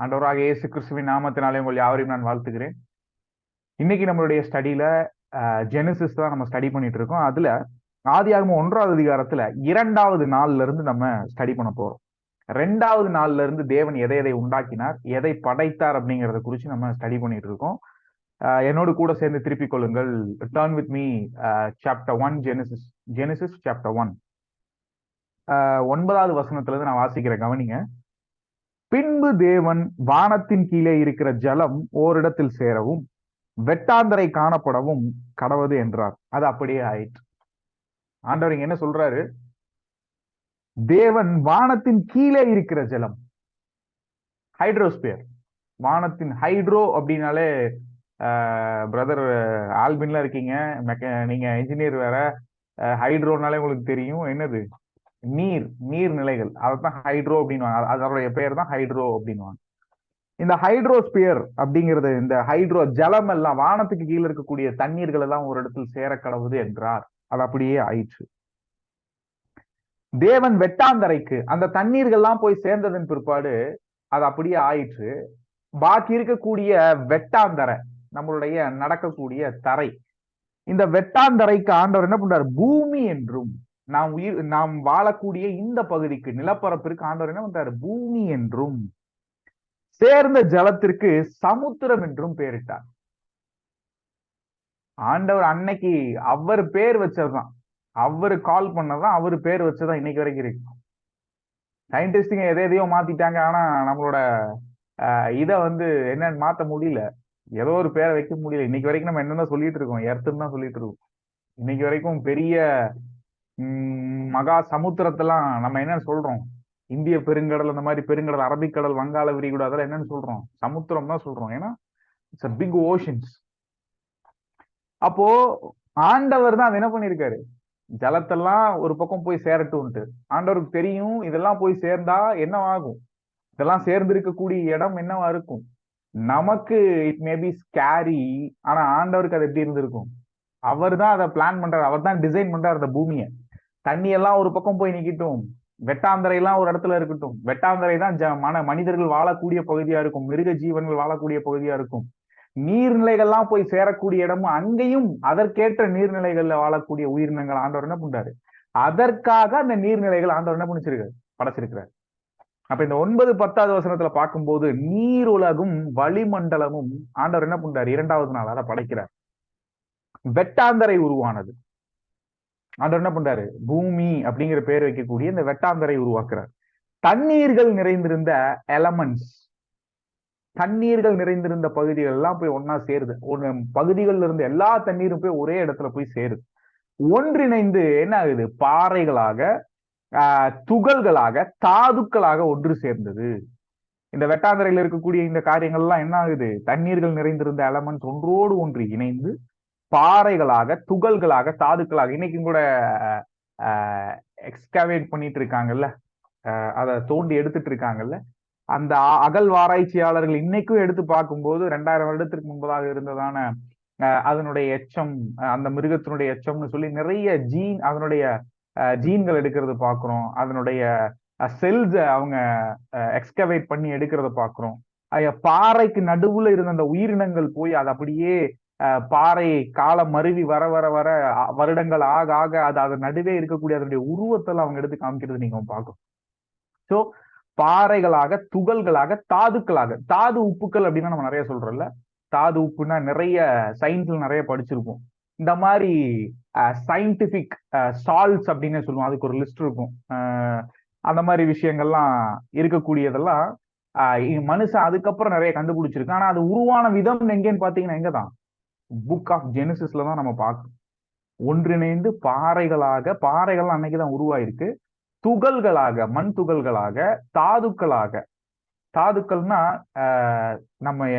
ஆண்டவராக இயேசு கிறிஸ்துவின் நாமத்தினாலே உங்கள் யாவரையும் நான் வாழ்த்துகிறேன். இன்னைக்கு நம்மளுடைய ஸ்டடியில ஜெனசிஸ் தான் நம்ம ஸ்டடி பண்ணிட்டு இருக்கோம். அதுல ஆதியாகமம் 1வது அதிகாரத்துல 2வது நாள்ல இருந்து நம்ம ஸ்டடி பண்ண போறோம். 2வது நாள்ல இருந்து தேவன் எதை எதை உண்டாக்கினார், எதை படைத்தார் அப்படிங்கறத குறித்து நம்ம ஸ்டடி பண்ணிட்டு இருக்கோம். என்னோடு கூட சேர்ந்து திருப்பிக் கொள்ளுங்கள். Turn with me chapter 1 Genesis chapter 1 9வது வசனத்துல இருந்து நான் வாசிக்கிறேன், கவனிங்க. பின்பு தேவன் வானத்தின் கீழே இருக்கிற ஜலம் ஓரிடத்தில் சேரவும் வெட்டாந்தரை காணப்படவும் கடவது என்றார். அது அப்படியே ஆயிற்று. ஆண்டவர் இங்க என்ன சொல்றாரு? தேவன் வானத்தின் கீழே இருக்கிற ஜலம், ஹைட்ரோஸ்பியர், வானத்தின் ஹைட்ரோ அப்படின்னாலே பிரதர் ஆல்பின்ல இருக்கீங்க, நீங்க இன்ஜினியர் வேற. ஹைட்ரோனாலே உங்களுக்கு தெரியும் என்னது, நீர்நிலைகள். அதைத்தான் ஹைட்ரோ அப்படின்வாங்க. அதோடைய பெயர் தான் ஹைட்ரோ அப்படின்வாங்க. இந்த ஹைட்ரோஸ்பியர் அப்படிங்கிறது, இந்த ஹைட்ரோ ஜலம் எல்லாம், வானத்துக்கு கீழே இருக்கக்கூடிய தண்ணீர்கள் எல்லாம் ஒரு இடத்தில் சேர கடவுது என்றார். அது அப்படியே ஆயிற்று. தேவன் வெட்டாந்தரைக்கு அந்த தண்ணீர்கள்லாம் போய் சேர்ந்ததன் பிற்பாடு அது அப்படியே ஆயிற்று. பாக்கி இருக்கக்கூடிய வெட்டாந்தரை, நம்மளுடைய நடக்கக்கூடிய தரை, இந்த வெட்டாந்தரைக்கு ஆண்டவர் என்ன பண்றாரு? பூமி என்றும், நாம் வாழக்கூடிய இந்த பகுதிக்கு, நிலப்பரப்பிற்கு ஆண்டவர் என்ன பண்றாரு? பூமி என்றும், சேர்ந்த ஜலத்திற்கு சமுத்திரம் என்றும் பெயரிட்டார். ஆண்டவர் அன்னைக்கு அவர் பேர் வச்சதுதான், அவரு கால் பண்ணதான், அவரு பேர் வச்சதான் இன்னைக்கு வரைக்கும் இருக்கு. சயின்டிஸ்டுங்க எதையோ மாத்திட்டாங்க, ஆனா நம்மளோட இதை என்னன்னு மாத்த முடியல. ஏதோ ஒரு பேரை வைக்க முடியல. இன்னைக்கு வரைக்கும் நம்ம என்னதான் சொல்லிட்டு இருக்கோம்? எர்த்துன்னு தான் சொல்லிட்டு இருக்கோம். இன்னைக்கு வரைக்கும் பெரிய மகா சமுத்திரத்தெல்லாம் நம்ம என்ன சொல்றோம்? இந்திய பெருங்கடல், அந்த மாதிரி பெருங்கடல், அரபிக்கடல், வங்காள விரிகுடா, அதெல்லாம் என்னன்னு சொல்றோம்? சமுத்திரம் தான் சொல்றோம். ஏன்னா இட்ஸ் பிக் ஓஷன்ஸ். அப்போ ஆண்டவர் தான் என்ன பண்ணிருக்காரு? ஜலத்தெல்லாம் ஒரு பக்கம் போய் சேரட்டும்ட்டு. ஆண்டவருக்கு தெரியும் இதெல்லாம் போய் சேர்ந்தா என்ன ஆகும், இதெல்லாம் சேர்ந்து இருக்கக்கூடிய இடம் என்னவா இருக்கும். நமக்கு இட் மேபி ஸ்கேரி, ஆனா ஆண்டவருக்கு அது எப்படி இருந்திருக்கும்? அவர் தான் அதை பிளான் பண்றாரு, அவர் தான் டிசைன் பண்றாரு அந்த பூமியை. தண்ணி எல்லாம் ஒரு பக்கம் போய் நிக்கட்டும், வெட்டாந்தரை எல்லாம் ஒரு இடத்துல இருக்கட்டும். வெட்டாந்தரை தான் மனிதர்கள் வாழக்கூடிய பகுதியா இருக்கும், மிருக ஜீவன்கள் வாழக்கூடிய பகுதியா இருக்கும். நீர்நிலைகள்லாம் போய் சேரக்கூடிய இடமும், அங்கேயும் அதற்கேற்ற நீர்நிலைகள்ல வாழக்கூடிய உயிரினங்கள் ஆண்டவர் என்ன பண்றாரு? அதற்காக அந்த நீர்நிலைகள் ஆண்டவர் என்ன பண்ணிச்சிருக்காரு? படைச்சிருக்கிறார். அப்ப இந்த 9, 10வது வசனத்துல பார்க்கும்போது நீருலகும் வளிமண்டலமும் ஆண்டவர் என்ன பண்றாரு? 2வது நாள் அதை படைக்கிறார். வெட்டாந்தரை உருவானது. ஆண்டவர் என்ன பண்றாரு? பூமி அப்படிங்கிற பேர் வைக்கக்கூடிய இந்த வெட்டாந்தரை உருவாக்குறார். தண்ணீர்கள் நிறைந்திருந்த எலமெண்ட்ஸ், தண்ணீர்கள் நிறைந்திருந்த பகுதிகள் எல்லாம் போய் ஒன்னா சேருது. பகுதிகளில் இருந்த எல்லா தண்ணீரும் போய் ஒரே இடத்துல போய் சேருது. ஒன்றிணைந்து என்ன ஆகுது? பாறைகளாக, துகள்களாக, தாதுக்களாக ஒன்று சேர்ந்தது. இந்த வெட்டாந்தரையில் இருக்கக்கூடிய இந்த காரியங்கள்லாம் என்ன ஆகுது? தண்ணீர்கள் நிறைந்திருந்த எலமெண்ட்ஸ் ஒன்றோடு ஒன்று இணைந்து பாறைகளாக, துகள்களாக, தாதுக்களாக. இன்னைக்கும் கூட எக்ஸ்கவேட் பண்ணிட்டு இருக்காங்கல்ல, அதை தோண்டி எடுத்துட்டு இருக்காங்கல்ல, அந்த அகழ்வாராய்ச்சியாளர்கள் இன்னைக்கும் எடுத்து பார்க்கும்போது 2000 வருடத்திற்கு முன்பதாக இருந்ததான அதனுடைய எச்சம், அந்த மிருகத்தினுடைய எச்சம்னு சொல்லி நிறைய அதனுடைய ஜீன்கள் எடுக்கிறது பார்க்கிறோம். அதனுடைய செல்ஸ் அவங்க எக்ஸ்கவேட் பண்ணி எடுக்கிறத பார்க்கிறோம். பாறைக்கு நடுவுல இருந்த அந்த உயிரினங்கள் போய் அது அப்படியே பாறை காலம் மருவி வர வர வர வருடங்கள் ஆக ஆக அது நடுவே இருக்கக்கூடிய அதனுடைய உருவத்தில் அவங்க எடுத்து காமிக்கிறது நீங்க பார்க்கணும். ஸோ பாறைகளாக, துகள்களாக, தாதுக்களாக. தாது உப்புக்கள் அப்படின்னா நம்ம நிறைய சொல்றோம்ல, தாது உப்புன்னா நிறைய சயின்ஸ்ல நிறைய படிச்சிருப்போம். இந்த மாதிரி சயின்டிபிக் சால்ட்ஸ் அப்படின்னு சொல்லுவோம், அதுக்கு ஒரு லிஸ்ட் இருக்கும். அந்த மாதிரி விஷயங்கள்லாம் இருக்கக்கூடியதெல்லாம் மனுஷன் அதுக்கப்புறம் நிறைய கண்டுபிடிச்சிருக்கு. ஆனா அது உருவான விதம் எங்கேன்னு பாத்தீங்கன்னா எங்கதான்? புக் ஆஃப் ஜெனசிஸ்ல தான் நம்ம பார்க்கணும். ஒன்றிணைந்து பாறைகளாக, பாறைகள் அன்னைக்குதான் உருவாயிருக்கு. துகள்களாக, மண் துகள்களாக, தாதுக்களாக. தாதுக்கள்னா நம்ம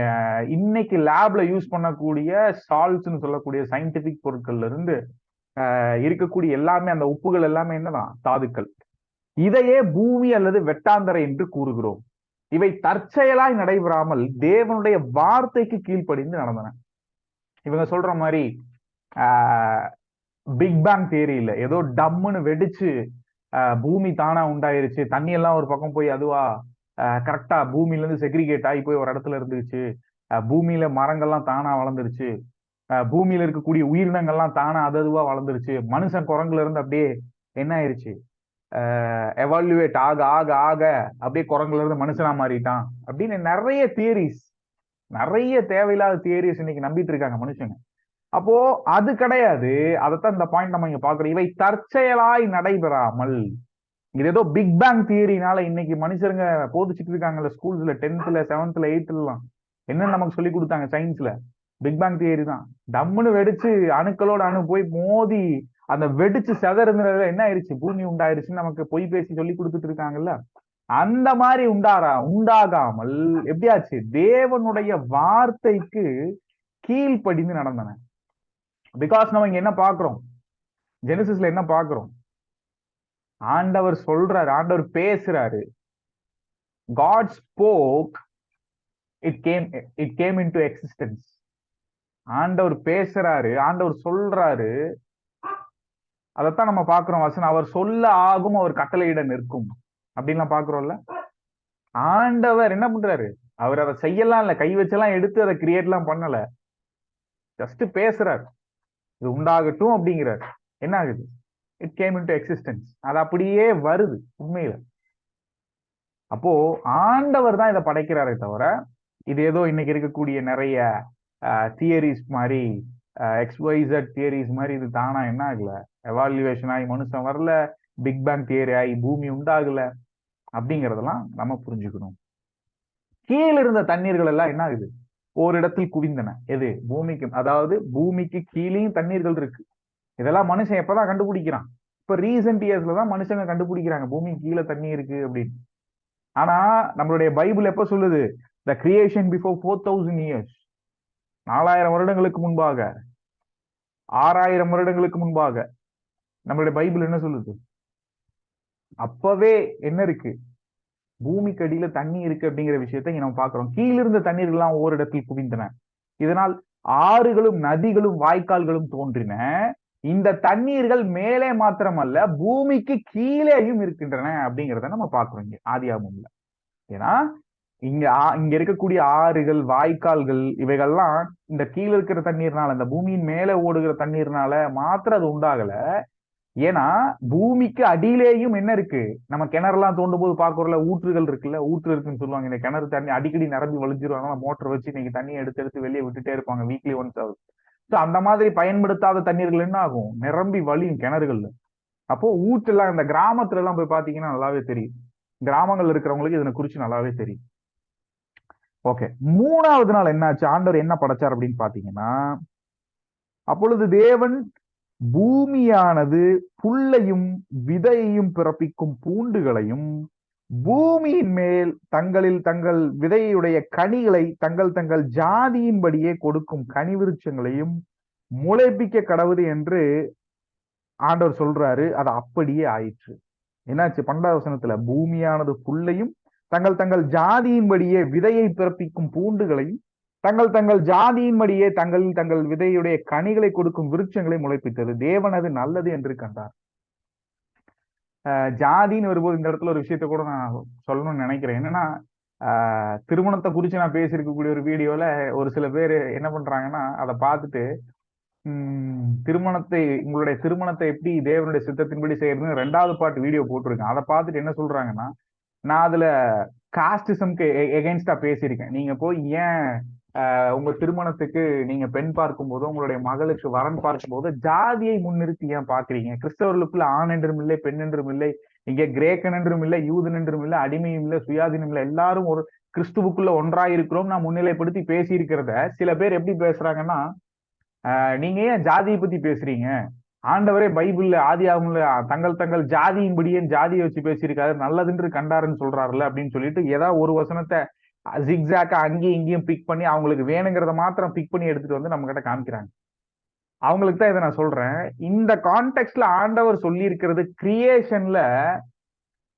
இன்னைக்கு லேப்ல யூஸ் பண்ணக்கூடிய சால்ட்ஸ்ன்னு சொல்லக்கூடிய சயின்டிபிக் பொருட்கள்ல இருந்து இருக்கக்கூடிய எல்லாமே, அந்த உப்புகள் எல்லாமே என்னதான்? தாதுக்கள். இதையே பூமி அல்லது வெட்டாந்தரை என்று கூறுகிறோம். இவை தற்செயலாய் நடைபெறாமல் தேவனுடைய வார்த்தைக்கு கீழ்ப்படிந்து நடந்தன. இவங்க சொல்ற மாதிரி பிக் பேங் தியரி இல்ல, ஏதோ டம்முன்னு வெடிச்சு பூமி தானா உண்டாயிருச்சு, தண்ணி எல்லாம் ஒரு பக்கம் போய் அதுவா கரெக்டா பூமியில இருந்து செக்ரிகேட் ஆகி போய் ஒரு இடத்துல இருந்துச்சு. பூமியில மரங்கள்லாம் தானா வளர்ந்துருச்சு. பூமியில இருக்கக்கூடிய உயிரினங்கள்லாம் தானா அதுவா வளர்ந்துருச்சு. மனுஷன் குரங்குல இருந்து அப்படியே என்ன ஆயிருச்சு, எவால்யூவேட் ஆக ஆக ஆக அப்படியே குரங்குல இருந்து மனுஷனா மாறிட்டான் அப்படின்னு நிறைய தியரிஸ், நிறைய தேவையில்லாத தியரிஸ் இன்னைக்கு நம்பிட்டு இருக்காங்க மனுஷங்க. அப்போ அது கிடையாது. அதைத்தான் இந்த பாயிண்ட் நம்ம இங்க பாக்குறோம். இவை தற்செயலாய் நடைபெறாமல், இது ஏதோ பிக் பேங் தியரினால இன்னைக்கு மனுஷருங்க போதிச்சுட்டு இருக்காங்கல்ல ஸ்கூல்ஸ்ல, 10th 7th 8th எல்லாம் என்ன நமக்கு சொல்லி கொடுத்தாங்க சயின்ஸ்ல, பிக் பேங் தியரி தான். டம்முன்னு வெடிச்சு அணுக்களோட அணு போய் மோதி அந்த வெடிச்சு செதறதுல என்ன ஆயிருச்சு, பூமி உண்டாயிருச்சுன்னு நமக்கு பொய் பேசி சொல்லி கொடுத்துட்டு இருக்காங்கல்ல. அந்த மாதிரி உண்டாகாமல் எப்படியாச்சு, தேவனுடைய வார்த்தைக்கு கீழ்ப்படிந்து நடந்தன. பிகாஸ் நம்ம இங்க என்ன பாக்குறோம், ஜெனசிஸ்ல என்ன பாக்குறோம், ஆண்டவர் சொல்றாரு, ஆண்டவர் பேசுறாரு. God spoke, it came into existence. ஆண்டவர் பேசுறாரு, ஆண்டவர் சொல்றாரு, அதைத்தான் நம்ம பாக்குறோம் வசனம். அவர் சொல்ல ஆகும், அவர் கட்டளையிட நிற்கும் அப்படின்லாம் பாக்குறோம்ல. ஆண்டவர் என்ன பண்றாரு, அவர் அதை செய்யலாம் இல்ல, கை வச்செல்லாம் எடுத்து அதை கிரியேட் எல்லாம் பண்ணல, ஜஸ்ட் பேசுறாரு, இது உண்டாகட்டும் அப்படிங்கிறாரு. என்ன ஆகுது, இட் கேம் இன்டு எக்ஸிஸ்டன்ஸ். அது அப்படியே வருது உண்மையில. அப்போ ஆண்டவர் தான் இதை படைக்கிறாரே தவிர, இது ஏதோ இன்னைக்கு இருக்கக்கூடிய நிறைய தியரிஸ் மாதிரி, XYZ தியரிஸ் மாதிரி இது தானா என்ன ஆகல, எவால்யூவேஷன் ஆகி மனுஷன் வரல, பிக் பேங் தியரி ஆகி பூமி உண்டாகல அப்படிங்கறதெல்லாம் நம்ம புரிஞ்சுக்கணும். கீழே இருந்த தண்ணீர்கள் எல்லாம் என்ன ஆகுது, ஓரிடத்தில் குவிந்தன. எது, பூமிக்கு, அதாவது பூமிக்கு கீழேயும் தண்ணீர்கள் இருக்கு. இதெல்லாம் மனுஷன் எப்பதான் கண்டுபிடிக்கிறான், இப்ப ரீசெண்ட் இயர்ஸ்ல தான் மனுஷங்க கண்டுபிடிக்கிறாங்க பூமிக்கு கீழே தண்ணி இருக்கு அப்படின்னு. ஆனா நம்மளுடைய பைபிள் எப்ப சொல்லுது, த கிரியேஷன் பிஃபோர் 4000 இயர்ஸ், 4000 வருடங்களுக்கு முன்பாக, 6000 வருடங்களுக்கு முன்பாக நம்மளுடைய பைபிள் என்ன சொல்லுது, அப்பவே என்ன இருக்கு, பூமிக்கு அடியில தண்ணி இருக்கு அப்படிங்கிற விஷயத்தை நம்ம பாக்குறோம். கீழிருந்த தண்ணீர்கள்லாம் ஓரிடத்தில் குவிந்தன, இதனால் ஆறுகளும் நதிகளும் வாய்க்கால்களும் தோன்றின. இந்த தண்ணீர்கள் மேலே மாத்திரமல்ல பூமிக்கு கீழேயும் இருக்கின்றன அப்படிங்கிறத நம்ம பாக்குறோம் இங்க ஆதியாகமம்ல. ஏன்னா இங்க இருக்கக்கூடிய ஆறுகள் வாய்க்கால்கள் இவைகள்லாம் இந்த கீழே இருக்கிற தண்ணீர்னால, இந்த பூமியின் மேலே ஓடுகிற தண்ணீர்னால மாத்திரம் அது உண்டாகல. ஏன்னா பூமிக்கு அடியிலேயும் என்ன இருக்கு, நம்ம கிணறுலாம் தோண்டும் போது பாக்குறோம்ல, ஊற்றுகள் இருக்குல்ல, ஊற்று இருக்குன்னு சொல்லுவாங்க. இந்த கிணறு தண்ணி அடிக்கடி நிரம்பி வலிஞ்சிருவாங்க, மோட்டர் வச்சு இன்னைக்கு தண்ணியை எடுத்து வெளியே விட்டுட்டே இருப்பாங்க, வீக்லி ஒன்ஸ் ஆகுது. ஸோ அந்த மாதிரி பயன்படுத்தாத தண்ணீர்கள் என்ன ஆகும், நிரம்பி வலியும் கிணறுகள்ல. அப்போ ஊற்றெல்லாம் இந்த கிராமத்துல எல்லாம் போய் பாத்தீங்கன்னா நல்லாவே தெரியும், கிராமங்கள் இருக்கிறவங்களுக்கு இதனை குறிச்சு நல்லாவே தெரியும். ஓகே, 3வது நாள் என்னாச்சு, ஆண்டவர் என்ன படைச்சார் அப்படின்னு பாத்தீங்கன்னா, அப்பொழுது தேவன் பூமியானது புல்லையும் விதையையும் பிறப்பிக்கும் பூண்டுகளையும், பூமியின் மேல் தங்களில் தங்கள் விதையுடைய கனிகளை தங்கள் தங்கள் ஜாதியின்படியே கொடுக்கும் கனி விருட்சங்களையும் முளைப்பிக்க கடவுது என்று ஆண்டவர் சொல்றாரு. அது அப்படியே ஆயிற்று. என்னாச்சு, 12வது வசனத்துல, பூமியானது புல்லையும் தங்கள் தங்கள் ஜாதியின்படியே விதையை பிறப்பிக்கும் பூண்டுகளையும் தங்கள் தங்கள் ஜாதியின்படியே தங்களில் தங்கள் விதையுடைய கனிகளை கொடுக்கும் விருட்சங்களை முளைப்பித்தது. தேவன் அது நல்லது என்று கண்டார். ஜாதின்னு வரும்போது இந்த இடத்துல ஒரு விஷயத்த கூட நான் சொல்லணும்னு நினைக்கிறேன். என்னன்னா, திருமணத்தை குறிச்சு நான் பேசியிருக்கக்கூடிய ஒரு வீடியோல ஒரு சில பேர் என்ன பண்றாங்கன்னா, அதை பார்த்துட்டு உங்களுடைய திருமணத்தை எப்படி தேவனுடைய சித்தத்தின்படி செய்யறதுன்னு 2வது பார்ட் வீடியோ போட்டிருக்கேன். அதை பார்த்துட்டு என்ன சொல்றாங்கன்னா, நான் அதுல காஸ்டிசம்க்கு எகென்ஸ்டா பேசியிருக்கேன். நீங்க போய் ஏன் உங்க திருமணத்துக்கு நீங்க பெண் பார்க்கும் போது, உங்களுடைய மகளுக்கு வரன் பார்க்கும் போது ஜாதியை முன்னிறுத்தி ஏன் பாக்குறீங்க? கிறிஸ்தவர்களுக்குள்ள ஆண் என்றும் இல்லை, பெண் என்றும் இல்லை, இங்கே கிரேக்கன் என்றும் இல்லை, யூதன் என்றும் இல்லை, அடிமையும் இல்லை, சுயாதீனம் இல்லை, எல்லாரும் ஒரு கிறிஸ்துவுக்குள்ள ஒன்றாயிருக்கிறோம் நான் முன்னிலைப்படுத்தி பேசி இருக்கிறத சில பேர் எப்படி பேசுறாங்கன்னா, நீங்க ஏன் ஜாதியை பத்தி பேசுறீங்க, ஆண்டவரே பைபிள்ல ஆதியாகமம்ல தங்கள் தங்கள் ஜாதியின்படியே ஜாதியை வச்சு பேசியிருக்காரு, நல்லதுன்று கண்டாருன்னு சொல்றாருல்ல அப்படின்னு சொல்லிட்டு ஏதாவது ஒரு வசனத்தை ஜிக்ஸாக்கா அங்கேயும் இங்கேயும் பிக் பண்ணி அவங்களுக்கு வேணுங்கிறத மாத்திரம் பிக் பண்ணி எடுத்துட்டு வந்து நம்ம கிட்ட காமிக்கிறாங்க. அவங்களுக்கு தான் இதை நான் சொல்றேன். இந்த கான்டெக்ட்ல ஆண்டவர் சொல்லி இருக்கிறது கிரியேஷன்ல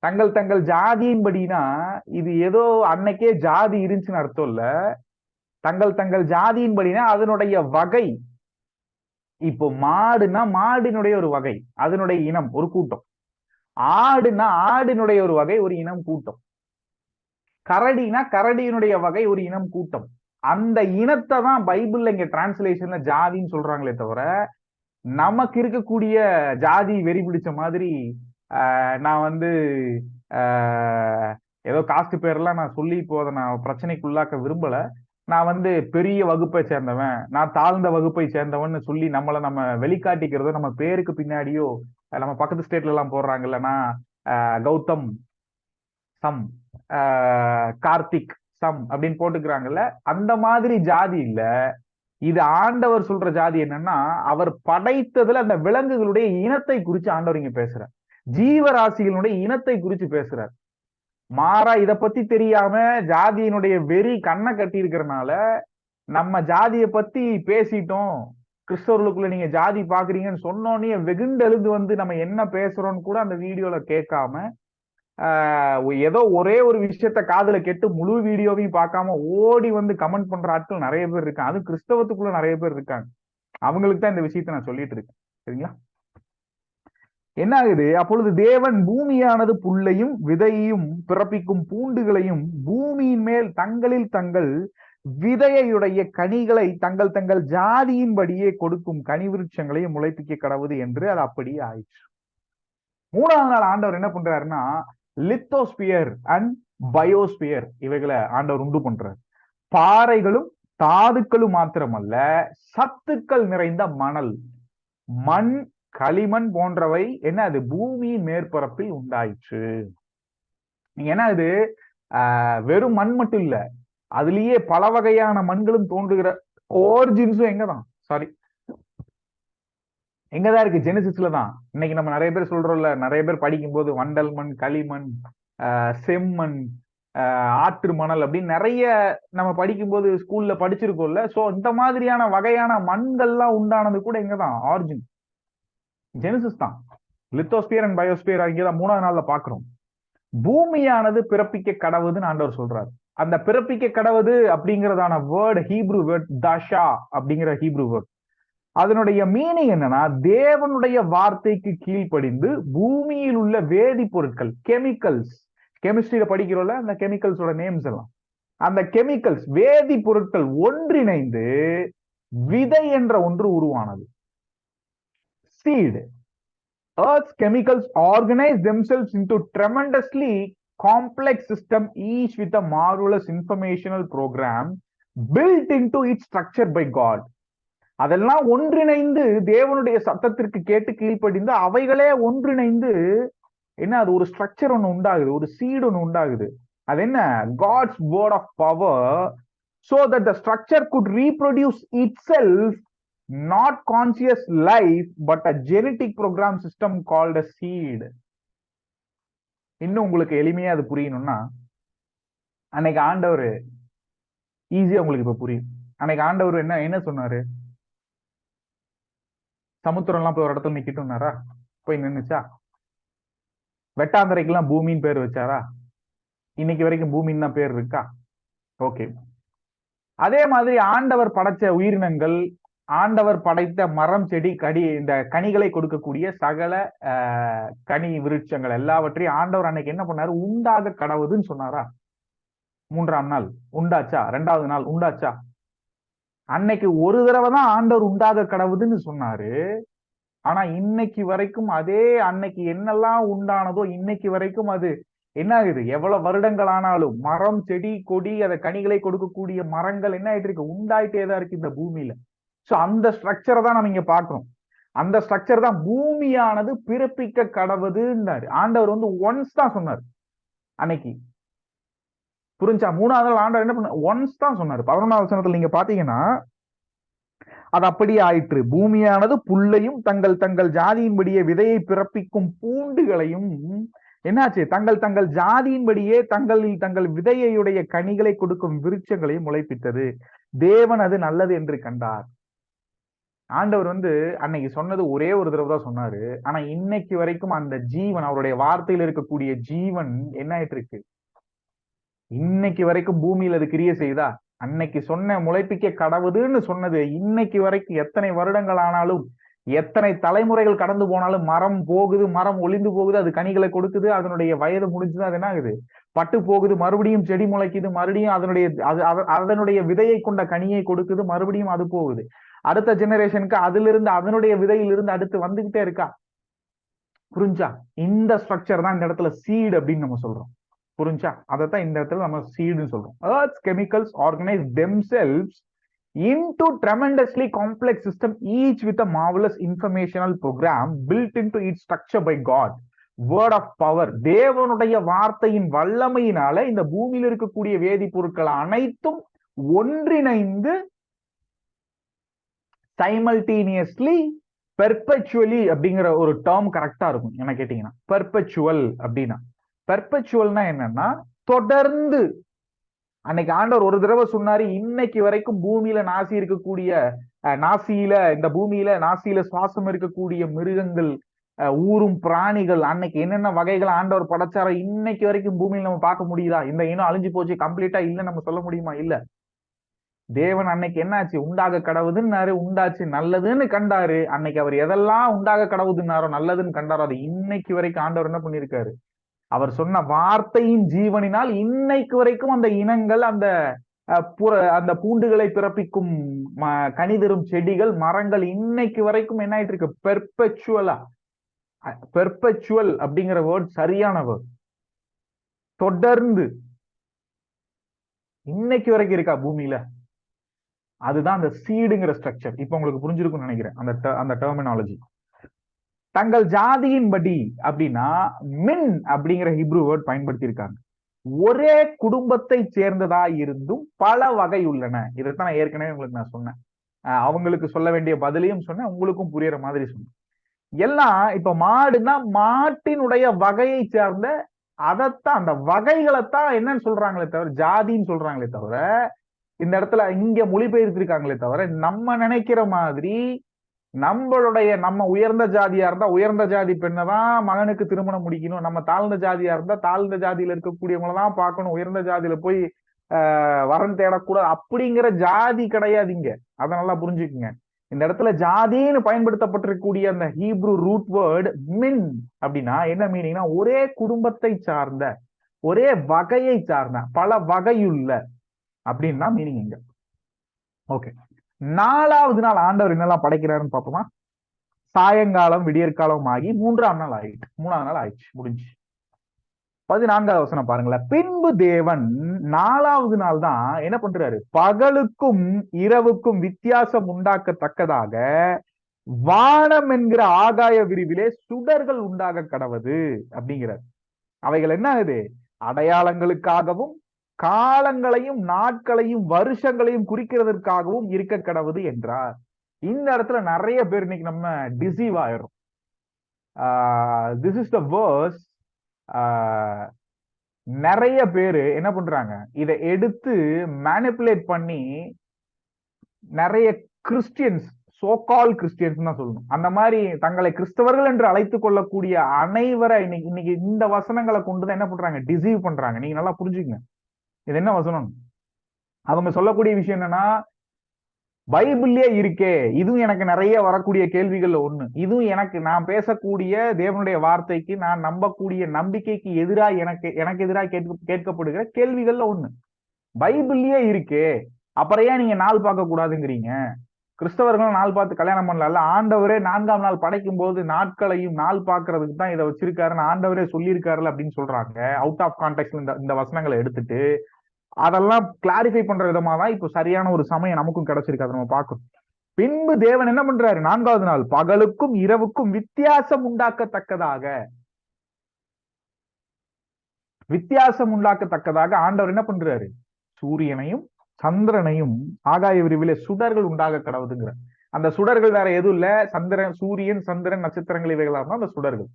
தங்கள் தங்கள் ஜாதியின்படினா, இது ஏதோ அன்னைக்கே ஜாதி இருந்துச்சுன்னு அர்த்தம் இல்ல. தங்கள் தங்கள் ஜாதியின்படினா அதனுடைய வகை. இப்போ மாடுனா மாடினுடைய ஒரு வகை, அதனுடைய இனம் ஒரு கூட்டம். ஆடுனா ஆடினுடைய ஒரு வகை, ஒரு இனம் கூட்டம். கரடினா கரடியினுடைய வகை ஒரு இனம் கூட்டம். அந்த இனத்தை தான் பைபிள்ல இங்க டிரான்ஸ்லேஷன்ல ஜாதின்னு சொல்றாங்களே தவிர, நமக்கு இருக்கக்கூடிய ஜாதி வெறி பிடிச்ச மாதிரி நான் வந்து ஏதோ காஸ்ட் பேர்லாம் நான் சொல்லி இப்போ அதை நான் பிரச்சனைக்குள்ளாக்க விரும்பல. நான் வந்து பெரிய வகுப்பை சேர்ந்தவன், நான் தாழ்ந்த வகுப்பை சேர்ந்தவன் சொல்லி நம்ம வெளிக்காட்டிக்கிறதோ, நம்ம பேருக்கு பின்னாடியோ நம்ம பக்கத்து ஸ்டேட்ல எல்லாம் போடுறாங்கல்ல, நான் கௌதம் சம், கார்த்திக் சம் அப்படின்னு போட்டுக்கிறாங்கல்ல, அந்த மாதிரி ஜாதி இல்ல இது. ஆண்டவர் சொல்ற ஜாதி என்னன்னா, அவர் படைத்ததுல அந்த விலங்குகளுடைய இனத்தை குறிச்சு ஆண்டவர் இங்க பேசுறார். ஜீவராசிகளுடைய இனத்தை குறிச்சு பேசுறார். மாறா இத பத்தி தெரியாம ஜாதியினுடைய வெறி கண்ணை கட்டி இருக்கிறனால நம்ம ஜாதியை பத்தி பேசிட்டோம், கிறிஸ்தவர்களுக்குள்ள நீங்க ஜாதி பாக்குறீங்கன்னு சொன்னோன்னே வெகுண்டு எழுந்து வந்து நம்ம என்ன பேசுறோம்னு கூட அந்த வீடியோல கேட்காம, ஏதோ ஒரே ஒரு விஷயத்த காதுல கேட்டு முழு வீடியோவையும் பார்க்காம ஓடி வந்து கமெண்ட் பண்ற ஆட்கள் நிறைய பேர் இருக்காங்க. அது கிறிஸ்தவத்துக்குள்ள நிறைய பேர் இருக்காங்க. அவங்களுக்கு தான் இந்த விஷயத்த நான் சொல்லிட்டு இருக்கேன். சரிங்களா? என்ன ஆகுது? அப்பொழுது தேவன் பூமியானது புல்லையும் விதையையும் பிறப்பிக்கும் பூண்டுகளையும் பூமியின் மேல் தங்களில் தங்கள் விதையுடைய கனிகளை தங்கள் தங்கள் ஜாதியின்படியே கொடுக்கும் கனி விருட்சங்களையும் முளைப்பிக்க கடவுது என்று அது அப்படியே ஆயிடுச்சு. மூணாவது நாள் ஆண்டவர் என்ன பண்றாருன்னா, லித்தோஸ்பியர் அண்ட் பயோஸ்பியர் இவைகளை ஆண்டவர் உண்டு பண்றார். பாறைகளும் தாதுக்களும் மாத்திரமல்ல, சத்துக்கள் நிறைந்த மணல், மண், களிமண் போன்றவை என்ன அது பூமியின் மேற்பரப்பில் உண்டாயிற்று. நீங்க என்ன இது வெறும் மண் மட்டும் இல்ல, அதுலயே பல வகையான மண்களும் தோன்றுகிற ஓரிஜின்ஸும் எங்கதான் எங்கதான் இருக்கு? ஜெனசிஸ்ல தான். இன்னைக்கு நம்ம நிறைய பேர் சொல்றோம்ல, நிறைய பேர் படிக்கும் போது வண்டல் மண், களிமண், செம்மண், ஆற்று மணல் அப்படின்னு நிறைய நம்ம படிக்கும்போது ஸ்கூல்ல படிச்சிருக்கோம்ல. சோ இந்த மாதிரியான வகையான மண்கள்லாம் உண்டானது கூட எங்கதான்? ஆரிஜின் ஜெனசிஸ் தான். லித்தோஸ்பியர் அண்ட் பயோஸ்பியர் அங்கேதான் மூணாவது நாள்ல பாக்குறோம். பூமியானது பிறப்பிக்க கடவுதுன்னு ஆண்டவர் சொல்றாரு. அந்த பிறப்பிக்க கடவுது அப்படிங்கறதான வேர்டு ஹீப்ரு வேர்ட் தாஷா அப்படிங்கிற ஹீப்ரு வேர்ட். அதனுடைய மீனிங் என்னன்னா, தேவனுடைய வார்த்தைக்கு கீழ்ப்படிந்து பூமியில் உள்ள வேதிப்பொருட்கள், கெமிக்கல்ஸ், கெமிஸ்ட்ரியில படிக்கிறோம்ல அந்த கெமிக்கல்ஸோட நேம்ஸ் எல்லாம், அந்த கெமிக்கல்ஸ் வேதி பொருட்கள் ஒன்றிணைந்து விதை என்ற ஒன்று உருவானது. seed. Earth's chemicals organize themselves into tremendously complex system, each with a marvelous informational program built into its structure by God. அதெல்லாம் ஒன்றிணைந்து தேவனுடைய சத்தத்திற்கு கேட்டு கீழ்ப்படிந்து அவைகளே ஒன்றிணைந்து என்ன அது ஒரு ஸ்ட்ரக்சர் ஒன்று உண்டாகுது, ஒரு சீடு ஒன்று உண்டாகுது. அது என்ன? God's word of power, so that the structure could reproduce itself, not conscious life but a genetic program system called a seed. இன்னும் உங்களுக்கு எளிமையா அது புரியணும்னா, அன்னைக்கு ஆண்டவர் ஈஸியா உங்களுக்கு இப்ப புரியும். அன்னைக்கு ஆண்டவர் என்ன சொன்னாரு? சமுத்திரம் எல்லாம் போய் ஒரு இடத்துல நிக்கிட்டுனாரா? போய் நின்னுச்சா? வெட்டாந்தரைக்கெல்லாம் பூமின்னு பேர் வச்சாரா? இன்னைக்கு வரைக்கும் பூமின்னு தான் பேர் இருக்கா? ஓகே. அதே மாதிரி ஆண்டவர் படைச்ச உயிரினங்கள், ஆண்டவர் படைத்த மரம், செடி, இந்த கனிகளை கொடுக்கக்கூடிய சகல கனி விருட்சங்கள் எல்லாவற்றையும் ஆண்டவர் அன்னைக்கு என்ன பண்ணாரு? உண்டாக கடவுதுன்னு சொன்னாரா? மூன்றாம் நாள் உண்டாச்சா? ரெண்டாவது நாள் உண்டாச்சா? அன்னைக்கு ஒரு தடவை தான் ஆண்டவர் உண்டாக கடவுதுன்னு சொன்னாரு. ஆனா இன்னைக்கு வரைக்கும் அதே அன்னைக்கு என்னெல்லாம் உண்டானதோ இன்னைக்கு வரைக்கும் அது என்ன ஆகுது? எவ்வளவு வருடங்கள் ஆனாலும் மரம், செடி, கொடி, அதை கனிகளை கொடுக்கக்கூடிய மரங்கள் என்ன ஆயிட்டு இருக்கு? உண்டாயிட்டேதான் இருக்கு இந்த பூமியில. சோ அந்த ஸ்ட்ரக்சரை தான் நம்ம இங்க பாக்குறோம். அந்த ஸ்ட்ரக்சர் தான் பூமியானது பிறப்பிக்க கடவுதுன்னாரு. ஆண்டவர் ஒன்ஸ் தான் சொன்னார் அன்னைக்கு. புரிஞ்சா? மூணாவது நாள் ஆண்டவர் என்ன பண்ண? ஒன்ஸ் தான் சொன்னாரு. 11வது வசனத்துல நீங்க பாத்தீங்கன்னா, அது அப்படியே ஆயிற்று. பூமியானது புல்லையும் தங்கள் தங்கள் ஜாதியின்படியே விதையை பிறப்பிக்கும் பூண்டுகளையும் என்னாச்சு? தங்கள் தங்கள் ஜாதியின்படியே தங்கள் விதையுடைய கனிகளை கொடுக்கும் விருட்சங்களையும் முளைப்பித்தது. தேவன் அது நல்லது என்று கண்டார். ஆண்டவர் அன்னைக்கு சொன்னது ஒரே ஒரு தடவை தான் சொன்னாரு. ஆனா இன்னைக்கு வரைக்கும் அந்த ஜீவன், அவருடைய வார்த்தையில் இருக்கக்கூடிய ஜீவன் என்ன ஆயிட்டு இருக்கு? இன்னைக்கு வரைக்கும் பூமியில அது கிரியை செய்தா? அன்னைக்கு சொன்ன முளைப்பிக்க கடவுதுன்னு சொன்னது இன்னைக்கு வரைக்கும் எத்தனை வருடங்கள் ஆனாலும் எத்தனை தலைமுறைகள் கடந்து போனாலும் மரம் போகுது, மரம் ஒளிந்து போகுது, அது கனிகளை கொடுக்குது, அதனுடைய வயது முடிஞ்சுதான் அது என்ன ஆகுது, பட்டு போகுது, மறுபடியும் செடி முளைக்குது, மறுபடியும் அதனுடைய விதையை கொண்ட கனியை கொடுக்குது, மறுபடியும் அது போகுது. அடுத்த ஜெனரேஷனுக்கு அதிலிருந்து அதனுடைய விதையிலிருந்து அடுத்து வந்துகிட்டே இருக்கா. புரிஞ்சா? இந்த ஸ்ட்ரக்சர் தான் இந்த இடத்துல சீடு அப்படின்னு நம்ம சொல்றோம். புரிஞ்சா? அதைத்தான் இந்த இடத்துல நம்ம சீடுன்னு சொல்றோம். Earth's chemicals organize themselves into tremendously complex system, each with a marvelous informational program built into its structure by God. Word of power. தேவனுடைய வார்த்தையின் வல்லமையினால இந்த பூமியில் இருக்கக்கூடிய வேதிப்பொருட்கள் அனைத்தும் ஒன்றிணைந்து சைமல்டேனியஸ்லி பெர்பெச்சுவலி அப்படிங்கிற ஒரு டேர்ம் கரெக்டா இருக்கும் என்ன கேட்டீங்கன்னா. பெர்பெச்சுவல் அப்படின்னா, பெர்பெச்சுவல்னா என்னன்னா தொடர்ந்து. அன்னைக்கு ஆண்டவர் ஒரு தடவை சொன்னாரு, இன்னைக்கு வரைக்கும் பூமியில நாசி இருக்கக்கூடிய இந்த பூமியில நாசியில சுவாசம் இருக்கக்கூடிய மிருகங்கள், ஊரும் பிராணிகள், அன்னைக்கு என்னென்ன வகைகள் ஆண்டவர் படைச்சாரோ இன்னைக்கு வரைக்கும் பூமியில நம்ம பார்க்க முடியுதா? இந்த இனம் அழிஞ்சு போச்சு கம்ப்ளீட்டா இல்ல நம்ம சொல்ல முடியுமா? இல்ல. தேவன் அன்னைக்கு என்னாச்சு, உண்டாக கடவுதுன்னாரு, உண்டாச்சு, நல்லதுன்னு கண்டாரு. அன்னைக்கு அவர் எதெல்லாம் உண்டாக கடவுதுன்னாரோ நல்லதுன்னு கண்டாரோ அது இன்னைக்கு வரைக்கும் ஆண்டவர் என்ன பண்ணிருக்காரு, அவர் சொன்ன வார்த்தையின் ஜீவனினால் இன்னைக்கு வரைக்கும் அந்த இனங்கள், அந்த பூண்டுகளை பிறப்பிக்கும் கனிதரும் செடிகள், மரங்கள் இன்னைக்கு வரைக்கும் என்ன ஆயிட்டு இருக்கு, பெர்பெச்சுவலா. பெர்பெச்சுவல் அப்படிங்கிற வேர்ட் சரியான வேர்ட். தொடர்ந்து இன்னைக்கு வரைக்கும் இருக்கா பூமியில. அதுதான் அந்த சீடுங்கிற ஸ்ட்ரக்சர். இப்ப உங்களுக்கு புரிஞ்சிருக்கும்னு நினைக்கிறேன் அந்த டெர்மினாலஜி. தங்கள் ஜாதியின்படி அப்படின்னா மின் அப்படிங்கிற ஹிப்ரு வேர்ட் பயன்படுத்தி இருக்காங்க. ஒரே குடும்பத்தை சேர்ந்ததா இருந்தும் பல வகை உள்ளன. இதைத்தான் நான் ஏற்கனவே உங்களுக்கு நான் சொன்னேன். அவங்களுக்கு சொல்ல வேண்டிய பதிலையும் சொன்னேன், உங்களுக்கும் புரியுற மாதிரி சொன்னேன். எல்லாம் இப்ப மாடுன்னா மாட்டினுடைய வகையை சேர்ந்த, அதைத்தான் அந்த வகைகளைத்தான் என்னன்னு சொல்றாங்களே தவிர ஜாதின்னு சொல்றாங்களே தவிர, இந்த இடத்துல இங்க மொழிபெயர்த்திருக்காங்களே தவிர நம்ம நினைக்கிற மாதிரி நம்ம உயர்ந்த ஜாதியா இருந்தா உயர்ந்த ஜாதி பெண்ணை தான் மகனுக்கு திருமணம் முடிக்கணும், நம்ம தாழ்ந்த ஜாதியா இருந்தா தாழ்ந்த ஜாதியில இருக்கக்கூடியவங்களை தான் பார்க்கணும், உயர்ந்த ஜாதியில போய் வரன் தேடக்கூடாது அப்படிங்கிற ஜாதி கிடையாதுங்க. அதை நல்லா புரிஞ்சுக்குங்க. இந்த இடத்துல ஜாதின்னு பயன்படுத்தப்பட்டிருக்கக்கூடிய அந்த ஹீப்ரு ரூட் வேர்டு மின் அப்படின்னா என்ன மீனிங்னா ஒரே குடும்பத்தை சார்ந்த, ஒரே வகையை சார்ந்த, பல வகையுள்ள அப்படின்னு தான் மீனிங் இங்க. ஓகே, 4வது நாள் ஆண்டவர் என்னெல்லாம் படைக்கிறாருன்னு பார்ப்போமா. சாயங்காலம் விடியற்காலம் ஆகி 3ஆம் நாள் ஆயிட்டு, 3ஆவது நாள் ஆயிடுச்சு, முடிஞ்சு. 14வது வசனம் பாருங்களேன். பின்பு தேவன் 4வது நாள் தான் என்ன பண்றாரு, பகலுக்கும் இரவுக்கும் வித்தியாசம் உண்டாக்கத்தக்கதாக வானம் என்கிற ஆகாய விரிவிலே சுடர்கள் உண்டாக கடவது அப்படிங்கிறார். அவைகள் என்ன ஆகுது, அடையாளங்களுக்காகவும் காலங்களையும் நாட்களையும் வருஷங்களையும் குறிக்கிறதற்காகவும் இருக்க கடவுது என்றார். இந்த இடத்துல நிறைய பேர் இன்னைக்கு நம்ம டிசீவ் ஆயிரும். This is the verse. நிறைய பேரு என்ன பண்றாங்க, இதை எடுத்து மேனிப்புலேட் பண்ணி நிறைய கிறிஸ்டியன்ஸ், சோகால் கிறிஸ்டியன்ஸ் தான் சொல்லணும், அந்த மாதிரி தங்களை கிறிஸ்தவர்கள் என்று அழைத்துக் கொள்ளக்கூடிய அனைவரை இன்னைக்கு இந்த வசனங்களை கொண்டுதான் என்ன பண்றாங்க, டிசீவ் பண்றாங்க. நீங்க நல்லா புரிஞ்சுக்கங்க இது என்ன வசனம். அவங்க சொல்லக்கூடிய விஷயம் என்னன்னா, பைபிள்லயே இருக்கே, இதுவும் எனக்கு நிறைய வரக்கூடிய கேள்விகள்ல ஒண்ணு, இதுவும் எனக்கு நான் பேசக்கூடிய தேவனுடைய வார்த்தைக்கு நான் நம்பக்கூடிய நம்பிக்கைக்கு எதிராக எனக்கு எதிராக கேட்கப்படுகிற கேள்விகள்ல ஒண்ணு. பைபிள்லயே இருக்கே, அப்புறம் ஏன் நீங்க நாள் பார்க்க கூடாதுங்கிறீங்க? கிறிஸ்தவர்களும் நாள் பார்த்து கல்யாணம் பண்ணல. ஆண்டவரே 4ஆம் நாள் படைக்கும் போது நாட்களையும் நாள் பார்க்கறதுக்கு தான் இதை வச்சிருக்காருன்னு ஆண்டவரே சொல்லியிருக்காருல அப்படின்னு சொல்றாங்க. அவுட் ஆஃப் கான்டெக்ட்ல இந்த வசனங்களை எடுத்துட்டு அதெல்லாம் கிளாரிஃபை பண்ற விதமா தான் இப்போ சரியான ஒரு சமயம் நமக்கும் கிடைச்சிருக்கு. அதை நம்ம பார்க்கணும். பின்பு தேவன் என்ன பண்றாரு, 4வது நாள் பகலுக்கும் இரவுக்கும் வித்தியாசம் உண்டாக்கத்தக்கதாக ஆண்டவர் என்ன பண்றாரு, சூரியனையும் சந்திரனையும் ஆகாய விரிவிலே சுடர்கள் உண்டாக கடவுதுங்கிற. அந்த சுடர்கள் வேற எதுவும் இல்ல, சூரியன் சந்திரன் நட்சத்திரங்கள் இவைகளாக தான் அந்த சுடர்கள்.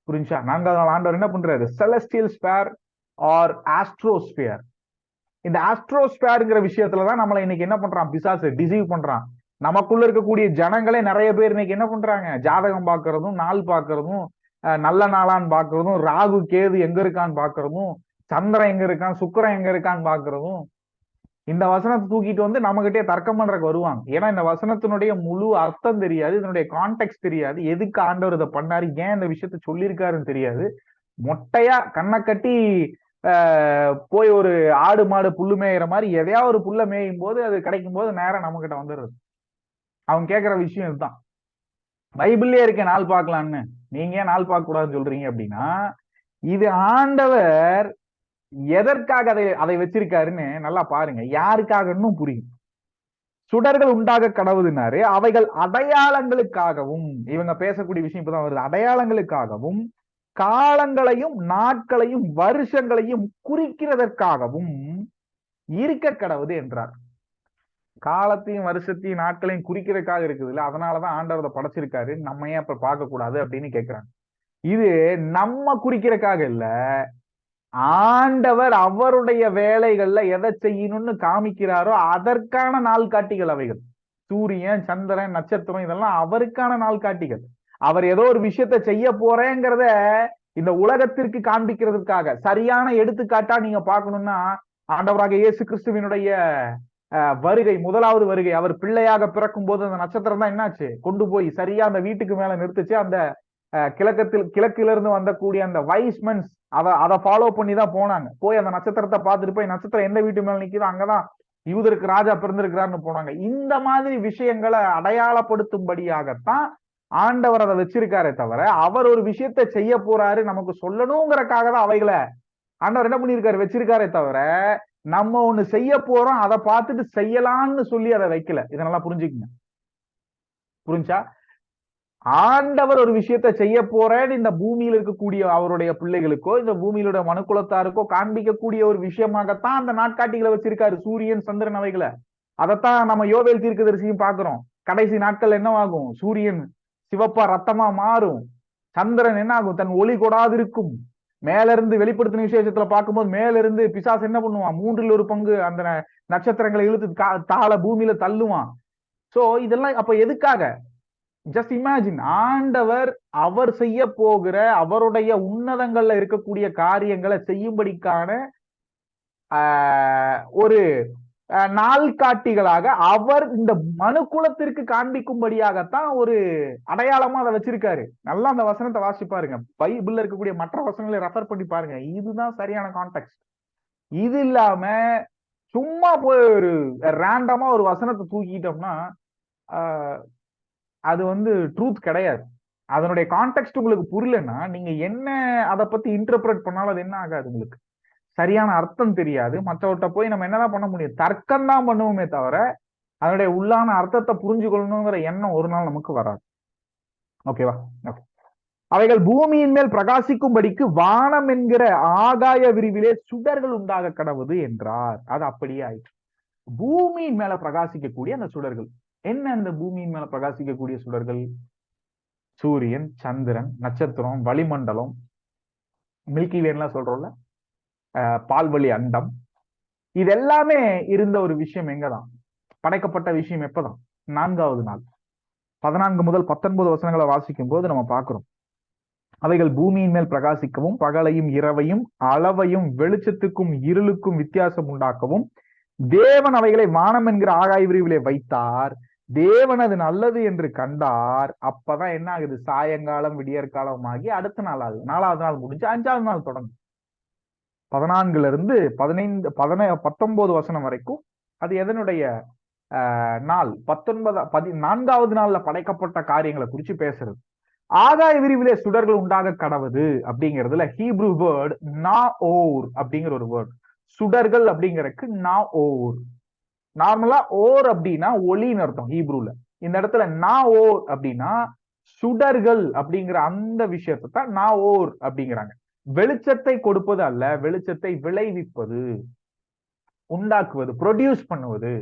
புரிஞ்சா? 4வது நாள் ஆண்டவர் என்ன பண்றாரு, செலஸ்டியல் ஸ்பேர் ஆர் ஆஸ்ட்ரோஸ்பியர். இந்த ஆஸ்ட்ரோஸ்பியர்ங்கிற விஷயத்துலதான் நம்மளை இன்னைக்கு என்ன பண்றான், பிசாசு டிசீவ் பண்றான். நமக்குள்ள இருக்கக்கூடிய ஜனங்களே நிறைய பேர் இன்னைக்கு என்ன பண்றாங்க, ஜாதகம் பாக்குறதும் நாள் பாக்குறதும் நல்ல நாளான்னு பாக்குறதும் ராகு கேது எங்க இருக்கான்னு பாக்குறதும் சந்திரன் எங்க இருக்கான் சுக்கிரன் எங்க இருக்கான்னு பாக்குறதும் இந்த வசனத்தை தூக்கிட்டு வந்து நம்ம கிட்டே தர்க்கம் பண்றதுக்கு வருவாங்க. ஏன்னா இந்த வசனத்தினுடைய முழு அர்த்தம் தெரியாது, இதனுடைய கான்டெக்ட் தெரியாது, எதுக்கு ஆண்டவர் இதை பண்ணாரு, ஏன் இந்த விஷயத்த சொல்லியிருக்காருன்னு தெரியாது. மொட்டையா கண்ணை கட்டி போய் ஒரு ஆடு மாடு புல்லு மேயிற மாதிரி எதையாவது ஒரு புல்ல மேயும் போது அது கிடைக்கும் போது நேரம் நம்ம கிட்ட வந்துடுறது. அவங்க கேட்கிற விஷயம் இதுதான். பைபிள்லயே இருக்க நாள் பார்க்கலான்னு நீங்க ஏன் நாள் பார்க்க கூடாதுன்னு சொல்றீங்க அப்படின்னா, இது ஆண்டவர் எதற்காக அதை வச்சிருக்காருன்னு நல்லா பாருங்க. யாருக்காகன்னு புரியும். சுடர்கள் உண்டாக கடவுதுனாரு, அவைகள் அடையாளங்களுக்காகவும், இவங்க பேசக்கூடிய விஷயம் இப்பதான் வருது, அடையாளங்களுக்காகவும் காலங்களையும் நாட்களையும் வருஷங்களையும் குறிக்கிறதற்காகவும் இருக்க கடவுது என்றார். காலத்தையும் வருஷத்தையும் நாட்களையும் குறிக்கிறதுக்காக இருக்குது இல்ல, அதனாலதான் ஆண்டவர் படைச்சிருக்காரு, நம்ம ஏன் அப்ப பார்க்க கூடாது அப்படின்னு கேட்கிறாங்க. இது நம்ம குறிக்கிறதுக்காக இல்ல, ஆண்டவர் அவருடைய வேலைகள்ல எதை செய்யணும்னு காமிக்கிறாரோ அதற்கான நாள் காட்டிகள் அவைகள். சூரியன், சந்திரன், நட்சத்திரம் இதெல்லாம் அவருக்கான நாள் காட்டிகள். அவர் ஏதோ ஒரு விஷயத்த செய்ய போறேங்கிறத இந்த உலகத்திற்கு காண்பிக்கிறதுக்காக சரியான எடுத்துக்காட்டா நீங்க பார்க்கணும்னா, ஆண்டவராக இயேசு கிறிஸ்துவினுடைய வருகை, முதலாவது வருகை, அவர் பிள்ளையாக பிறக்கும் போது அந்த நட்சத்திரம் தான் என்னாச்சு, கொண்டு போய் சரியா அந்த வீட்டுக்கு மேல நிறுத்துச்சு. அந்த கிழக்குல இருந்து வந்தக்கூடிய அந்த வைஸ்மென்ஸ் அதை ஃபாலோ பண்ணி தான் போனாங்க. போய் அந்த நட்சத்திரத்தை பார்த்துட்டு போய் நட்சத்திரம் எந்த வீட்டு மேல நிக்குதோ அங்கதான் யூதருக்கு ராஜா பிறந்திருக்கிறாருன்னு போனாங்க. இந்த மாதிரி விஷயங்களை அடையாளப்படுத்தும்படியாகத்தான் ஆண்டவர் அதை வச்சிருக்காரே தவிர, அவர் ஒரு விஷயத்த செய்ய போறாரு நமக்கு சொல்லணுங்கிறக்காக தான் அவைகளை ஆண்டவர் என்ன பண்ணிருக்காரு, வச்சிருக்காரே தவிர நம்ம ஒண்ணு செய்ய போறோம் அதை பார்த்துட்டு செய்யலாம்னு சொல்லி அதை வைக்கல. இதை நல்லா புரிஞ்சுக்குங்க. புரிஞ்சா? ஆண்டவர் ஒரு விஷயத்த செய்ய போறேன்னு இந்த பூமியில் இருக்கக்கூடிய அவருடைய பிள்ளைகளுக்கோ இந்த பூமியிலுடைய மனுக்குலத்தாருக்கோ காண்பிக்கக்கூடிய ஒரு விஷயமாகத்தான் அந்த நாட்காட்டிகளை வச்சிருக்காரு, சூரியன், சந்திரன் அவைகளை. அதைத்தான் நம்ம யோவேல் தீர்க்கதரிசியும் பாக்குறோம். கடைசி நாட்கள் என்னவாகும், சூரியன் சிவப்பா ரத்தமா மாறும், சந்திரன் என்ன ஆகும், தன் ஒளி கொடாது இருக்கும். மேல இருந்து வெளிப்படுத்தின விசேஷத்துல பார்க்கும்போது மேல இருந்து பிசாசு என்ன பண்ணுவான், 1/3 அந்த நட்சத்திரங்களை இழுத்து தாள பூமியில தள்ளுவான். சோ இதெல்லாம் அப்ப எதுக்காக? ஜஸ்ட் இமேஜின், ஆண்டவர் அவர் செய்ய போகிற அவருடைய உன்னதங்கள்ல இருக்கக்கூடிய காரியங்களை செய்யும்படிக்கான ஒரு நாள்காட்டிகளாக அவர் இந்த மனுக்குலத்திற்கு காண்பிக்கும்படியாகத்தான் ஒரு அடையாளமா அதை வச்சிருக்காரு. நல்லா அந்த வசனத்தை வாசி பாருங்க, பைபிள்ல இருக்கக்கூடிய மற்ற வசனங்களை ரெஃபர் பண்ணி பாருங்க. இதுதான் சரியான கான்டெக்ட். இது இல்லாம சும்மா போய் ஒரு ரேண்டமா ஒரு வசனத்தை தூக்கிட்டோம்னா அது ட்ரூத் கிடையாது. அதனுடைய கான்டெக்ட் உங்களுக்கு புரியலன்னா நீங்க என்ன அதை பத்தி இன்டர்பிரட் பண்ணாலும் அது என்ன ஆகாது, உங்களுக்கு சரியான அர்த்தம் தெரியாது. மற்றவர்கிட்ட போய் நம்ம என்னதான் பண்ண முடியும், தர்க்கம் தான் பண்ணுவோமே தவிர அதனுடைய உள்ளான அர்த்தத்தை புரிஞ்சுக்கொள்ளணுங்கிற எண்ணம் ஒரு நாள் நமக்கு வராது. ஓகேவா? அவைகள் பூமியின் மேல் பிரகாசிக்கும்படிக்கு வானம் என்கிற ஆகாய விரிவிலே சுடர்கள் உண்டாக கடவுது என்றார். அது அப்படியே ஆயிற்று. பூமியின் மேல பிரகாசிக்கக்கூடிய அந்த சுடர்கள் என்ன? அந்த பூமியின் மேல பிரகாசிக்கக்கூடிய சுடர்கள் சூரியன், சந்திரன், நட்சத்திரம், வளிமண்டலம், மில்கி வேன்லாம் சொல்றோம்ல, பால்வழி அண்டம், இது எல்லாமே இருந்த ஒரு விஷயம் எங்கதான் படைக்கப்பட்ட விஷயம் எப்பதான்? 4வது நாள். 14 முதல் 19 வசனங்களை வாசிக்கும் போது நம்ம பார்க்கிறோம், அவைகள் பூமியின் மேல் பிரகாசிக்கவும் பகலையும் இரவையும் அளவையும் வெளிச்சத்துக்கும் இருளுக்கும் வித்தியாசம் உண்டாக்கவும் தேவன் அவைகளை வானம் என்கிற ஆகாய விரிவிலே வைத்தார். தேவன் அது நல்லது என்று கண்டார். அப்பதான் என்ன ஆகுது, சாயங்காலம் விடியற்காலம் ஆகி அடுத்த நாள் ஆகுது. 4வது நாள் முடிஞ்சு 5வது நாள் தொடங்கும். 14 இருந்து 19 வசனம் வரைக்கும் அது எதனுடைய நாள்? 14வது நாள்ல படைக்கப்பட்ட காரியங்களை குறிச்சு பேசுறது. ஆகாய விரிவிலே சுடர்கள் உண்டாக கடவுது அப்படிங்கிறதுல ஹீப்ரூ வேர்ட் நா ஓர் அப்படிங்கிற ஒரு வேர்ட். சுடர்கள் அப்படிங்கிறதுக்கு நா ஓர். நார்மலா ஓர் அப்படின்னா ஒளின்னு அர்த்தம் ஹீப்ரூல. இந்த இடத்துல நா ஓர் அப்படின்னா சுடர்கள் அப்படிங்கிற அந்த விஷயத்தை தான் நா ஓர் அப்படிங்கிறாங்க. வெளிச்சத்தை கொடுப்பது அல்ல, வெளிச்சத்தை விளைவிப்பது, உண்டாக்குவது, ப்ரொடியூஸ் பண்ணுவது,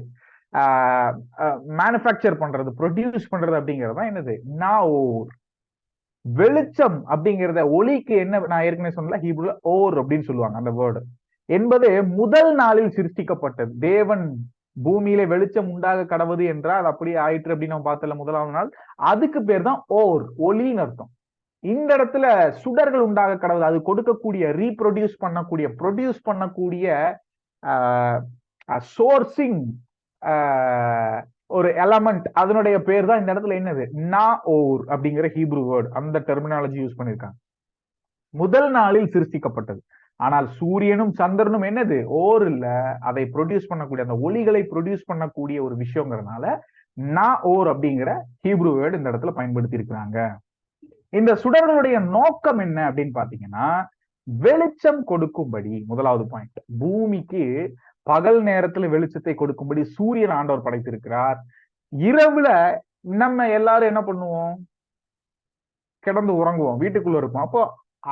மேனுஃபேக்சர் பண்றது, ப்ரொடியூஸ் பண்றது அப்படிங்கிறது தான் என்னது, நா ஓர். வெளிச்சம் அப்படிங்கிறத ஒளிக்கு என்ன நான் ஏற்கனவே சொன்னல, ஹீப்ரூல ஓர் அப்படின்னு சொல்லுவாங்க அந்த வேர்டு என்பது முதல் நாளில் சிருஷ்டிக்கப்பட்டது. தேவன் பூமியில வெளிச்சம் உண்டாக கடவுது என்றால் அது அப்படியே ஆயிற்று அப்படின்னு நம்ம பார்த்தல 1வது நாள். அதுக்கு பேர் தான் ஓர், ஒளின்னு அர்த்தம். இந்த இடத்துல சுடர்கள் உண்டாக கடவுது, அது கொடுக்கக்கூடிய ரீப்ரொடியூஸ் பண்ணக்கூடிய ப்ரொடியூஸ் பண்ணக்கூடிய சோர்சிங் ஒரு எலமெண்ட், அதனுடைய பேர் தான் இந்த இடத்துல என்னது, நா ஓர் அப்படிங்கிற ஹீப்ரு வேர்டு. அந்த டெர்மினாலஜி யூஸ் பண்ணிருக்காங்க. முதல் நாளில் சிருஷ்டிக்கப்பட்டது. ஆனால் சூரியனும் சந்திரனும் என்னது, ஓர் இல்ல, அதை ப்ரொடியூஸ் பண்ணக்கூடிய, அந்த ஒளிகளை ப்ரொடியூஸ் பண்ணக்கூடிய ஒரு விஷயங்கிறதுனால நா ஓர் அப்படிங்கிற ஹீப்ரு வேர்டு இந்த இடத்துல பயன்படுத்தி இருக்கிறாங்க. இந்த சுடர்களுடைய நோக்கம் என்ன அப்படின்னு பாத்தீங்கன்னா, வெளிச்சம் கொடுக்கும்படி. முதலாவது பாயிண்ட், பூமிக்கு பகல் நேரத்துல வெளிச்சத்தை கொடுக்கும்படி சூரியன் ஆண்டவர் படைத்திருக்கிறார். இரவுல நம்ம எல்லாரும் என்ன பண்ணுவோம், கிடந்து உறங்குவோம், வீட்டுக்குள்ள இருப்போம். அப்போ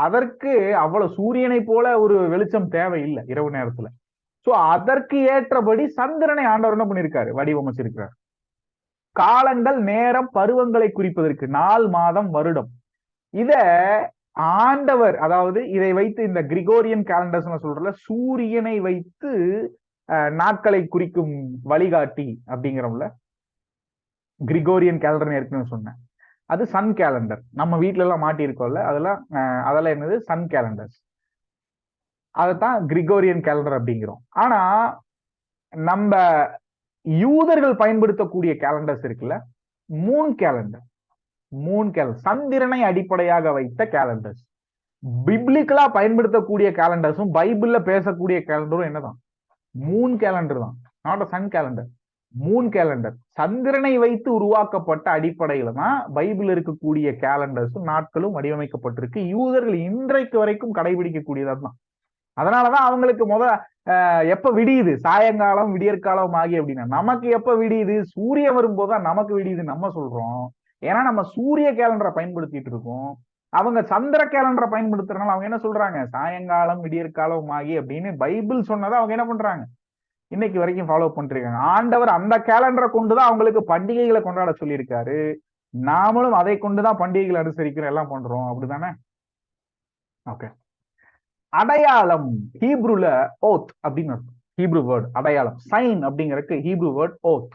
அதற்கு அவ்வளவு சூரியனை போல ஒரு வெளிச்சம் தேவையில்லை இரவு நேரத்துல. சோ அதற்கு ஏற்றபடி சந்திரனை ஆண்டவர் என்ன பண்ணிருக்காரு, வடிவமைச்சிருக்கிறார். காலங்கள், நேரம், பருவங்களை குறிப்பதற்கு நாள், மாதம், வருடம், இத ஆண்டவர், அதாவது இதை வைத்து இந்த கிரிகோரியன் கேலண்டர்ஸ் சொல்றல, சூரியனை வைத்து நாட்களை குறிக்கும் வழிகாட்டி அப்படிங்கிறோம்ல, கிரிகோரியன் கேலண்டர் ஏற்கனவே சொன்னேன். அது சன் கேலண்டர். நம்ம வீட்டுல எல்லாம் மாட்டி இருக்கோம்ல, அதெல்லாம் என்னது, சன் கேலண்டர்ஸ். அதைத்தான் கிரிகோரியன் கேலண்டர் அப்படிங்கிறோம். ஆனா நம்ம யூதர்கள் பயன்படுத்தக்கூடிய கேலண்டர்ஸ் இருக்குல்ல, மூன் கேலண்டர். சந்திரனை அடிப்படையாக வைத்த கேலண்டர்ஸ். பிப்ளிக்கலா பயன்படுத்தக்கூடிய கேலண்டர்ஸும் பைபிள்ல பேசக்கூடிய கேலண்டரும் என்னதான், மூன் கேலண்டர் தான், not sun calendar. Moon calendar சந்திரனை வைத்து உருவாக்கப்பட்ட அடிப்படையில தான் பைபிள் இருக்கக்கூடிய கேலண்டர்ஸும் நாட்களும் வடிவமைக்கப்பட்டிருக்கு. யூதர்கள் இன்றைக்கு வரைக்கும் கடைபிடிக்கக்கூடியதா தான். அதனாலதான் அவங்களுக்கு எப்ப விடியுது, சாயங்காலம், விடியற்காலம் ஆகி அப்படின்னா, நமக்கு எப்ப விடியுது, சூரியன் வரும்போதுதான் நமக்கு விடியுது நம்ம சொல்றோம். ஏன்னா நம்ம சூரிய கேலண்டரை பயன்படுத்திட்டு இருக்கோம். அவங்க சந்திர கேலண்டரை பயன்படுத்துறதுனால அவங்க என்ன சொல்றாங்க, சாயங்காலம், விடியற்காலம் ஆகி அப்படின்னு பைபிள் சொன்னதை அவங்க என்ன பண்றாங்க, இன்னைக்கு வரைக்கும் ஃபாலோ பண்ணிருக்காங்க. ஆண்டவர் அந்த கேலண்டரை கொண்டுதான் அவங்களுக்கு பண்டிகைகளை கொண்டாட சொல்லியிருக்காரு. நாமளும் அதை கொண்டுதான் பண்டிகைகளை அனுசரிக்கிறோம், எல்லாம் பண்றோம். அப்படிதானே? ஓகே. அடையாளம், ஹீப்ருல ஓத் அப்படின்னு ஹீப்ரு வேர்ட் அடையாளம். சைன் அப்படிங்கிறதுக்கு ஹீப்ரு வேர்ட் ஓத்.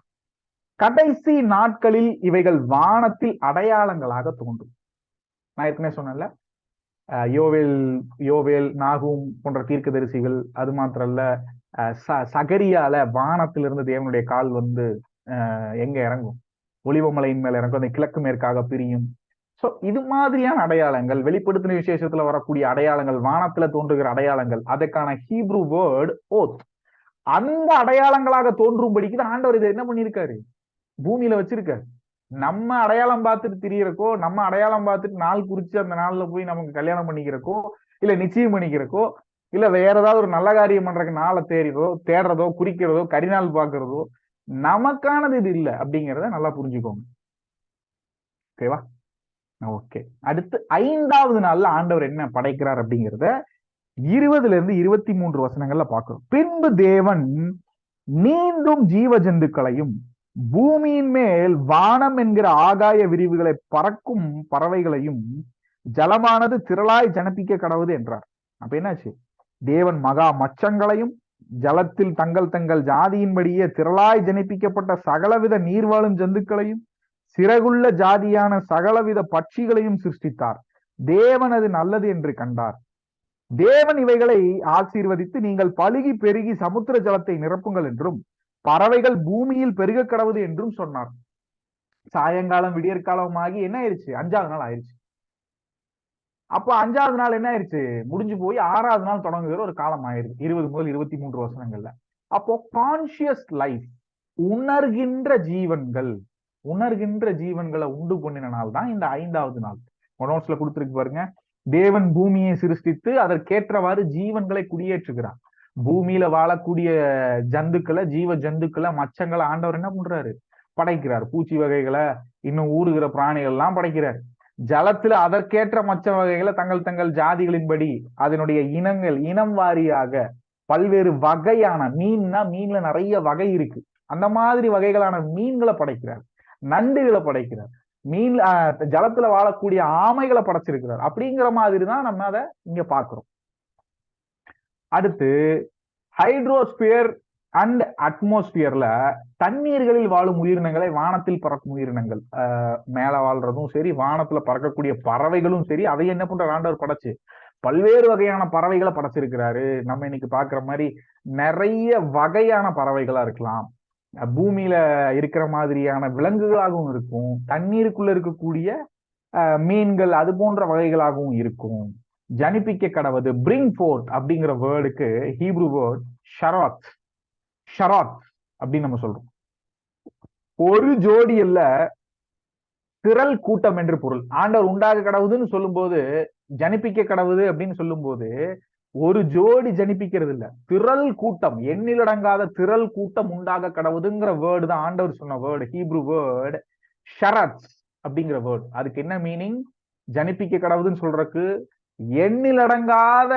கடைசி நாட்களில் இவைகள் வானத்தில் அடையாளங்களாக தோன்றும். நான் ஏற்கனவே சொன்னேன்ல, யோவேல், நாகூம் போன்ற தீர்க்கதரிசிகள், அது மாத்திரம் இல்ல, சகரியால வானத்திலிருந்து தேவனுடைய கால் வந்து எங்க இறங்கும், ஒலிவமலையின் மேல இறங்கும், அந்த கிழக்கு மேற்காக பிரியும். சோ இது மாதிரியான அடையாளங்கள், வெளிப்படுத்தின விசேஷத்துல வரக்கூடிய அடையாளங்கள், வானத்துல தோன்றுகிற அடையாளங்கள், அதற்கான ஹீப்ரு வேர்ட் ஓத். அந்த அடையாளங்களாக தோன்றும்படிக்கு ஆண்டவர் இதை என்ன பண்ணிருக்காரு, பூமியில வச்சிருக்காரு. நம்ம அடையாளம் பார்த்துட்டு திரியறக்கோ, நம்ம அடையாளம் பார்த்துட்டு நாள் குறிச்சு அந்த நாள்ல போய் நமக்கு கல்யாணம் பண்ணிக்கிறக்கோ, இல்ல நிச்சயம் பண்ணிக்கிறக்கோ, இல்ல வேற ஏதாவது ஒரு நல்ல காரியம் பண்றதுக்கு நாளை தேடுறதோ, குறிக்கிறதோ, கரிநாள் பாக்குறதோ நமக்கானது இது இல்லை அப்படிங்கிறத நல்லா புரிஞ்சுக்கோங்க. ஓகேவா? ஓகே. அடுத்து 5வது நாள்ல ஆண்டவர் என்ன படைக்கிறார் அப்படிங்கிறத 20-23 வசனங்கள்ல பார்க்கிறோம். பின்பு தேவன் மீண்டும் ஜீவ ஜந்துக்களையும் பூமியின் மேல் வானம் என்கிற ஆகாய விரிவுகளை பறக்கும் பறவைகளையும் ஜலமானது திரளாய் ஜனப்பிக்க கடவுது என்றார். அப்ப என்னாச்சு, தேவன் மகா மச்சங்களையும் ஜலத்தில் தங்கள் தங்கள் ஜாதியின்படியே திரளாய் ஜனிப்பிக்கப்பட்ட சகலவித நீர்வாழும் ஜந்துக்களையும் சிறகுள்ள ஜாதியான சகலவித பட்சிகளையும் சிருஷ்டித்தார். தேவன் அது நல்லது என்று கண்டார். தேவன் இவைகளை ஆசீர்வதித்து, நீங்கள் பலுகி பெருகி சமுத்திர ஜலத்தை நிரப்புங்கள் என்றும் பறவைகள் பூமியில் பெருக கடவுது என்றும் சொன்னார். சாயங்காலம், விடியற்காலம் ஆகி என்ன ஆயிடுச்சு, 5வது நாள் ஆயிடுச்சு. அப்போ 5வது நாள் என்ன ஆயிடுச்சு, முடிஞ்சு போய் 6வது நாள் தொடங்குகிற ஒரு காலம் ஆயிடுது 20-23 வசனங்கள்ல. அப்போ கான்சியஸ் லைஃப், உணர்கின்ற ஜீவன்களை உண்டு பண்ணின நாள் தான் இந்த 5வது நாள். நோட்ஸ்ல கொடுத்துருக்கு பாருங்க. தேவன் பூமியை சிருஷ்டித்து அதற்கேற்றவாறு ஜீவன்களை குடியேற்றுகிறார். பூமியில வாழக்கூடிய ஜந்துக்களை, ஜீவ ஜந்துக்களை, மச்சங்களை ஆண்டவர் என்ன பண்றாரு, படைக்கிறார். பூச்சி வகைகளை, இன்னும் ஊறுகிற பிராணிகள் எல்லாம் படைக்கிறார். ஜலத்துல அதற்கேற்ற மச்ச வகைகளை தங்கள் தங்கள் ஜாதிகளின்படி அதனுடைய இனம் வாரியாக பல்வேறு வகையான மீன்ல நிறைய வகை இருக்கு, அந்த மாதிரி வகைகளான மீன்களை படைக்கிறார், நண்டுகளை படைக்கிறார், ஜலத்துல வாழக்கூடிய ஆமைகளை படைச்சிருக்கிறார். அப்படிங்கிற மாதிரி தான் நம்ம அதை இங்க பாக்குறோம். அடுத்து ஹைட்ரோஸ்பியர் அண்ட் அட்மாஸ்பியர்ல தண்ணீர்களில் வாழும் உயிரினங்களை, வானத்தில் பறக்கும் உயிரினங்கள், மேல வாழ்றதும் சரி, வானத்துல பறக்கக்கூடிய பறவைகளும் சரி, அதை என்ன பண்ற ஆண்டவர் படைச்சு பல்வேறு வகையான பறவைகளை படைச்சிருக்கிறாரு. நம்ம இன்னைக்கு பாக்குற மாதிரி நிறைய வகையான பறவைகளா இருக்கலாம், பூமியில இருக்கிற மாதிரியான விலங்குகளாகவும் இருக்கும், தண்ணீருக்குள்ள இருக்கக்கூடிய மீன்கள் அது போன்ற வகைகளாகவும் இருக்கும். ஜனிப்பிக்க கடவுது, பிரிங் ஃபோர்த் அப்படிங்கிற வேர்டுக்கு ஹீப்ரு வேர்ட் ஷராத். ஷராத் அப்படின்னு நம்ம சொல்றோம். ஒரு ஜோடி இல்ல, திரள் கூட்டம் என்று பொருள். ஆண்டவர் உண்டாக கடவுதுன்னு சொல்லும் போது, ஜனிப்பிக்க கடவுது அப்படின்னு சொல்லும் போது ஒரு ஜோடி ஜனிப்பிக்கிறது இல்ல, திரள் கூட்டம், எண்ணிலடங்காத திரள் கூட்டம் உண்டாக கடவுதுங்கிற வேர்டு தான் ஆண்டவர் சொன்ன வேர்டு, ஹீப்ரு வேர்டு ஷரத் அப்படிங்கிற வேர்டு. அதுக்கு என்ன மீனிங்? ஜனிப்பிக்க கடவுதுன்னு சொல்றதுக்கு எண்ணிலடங்காத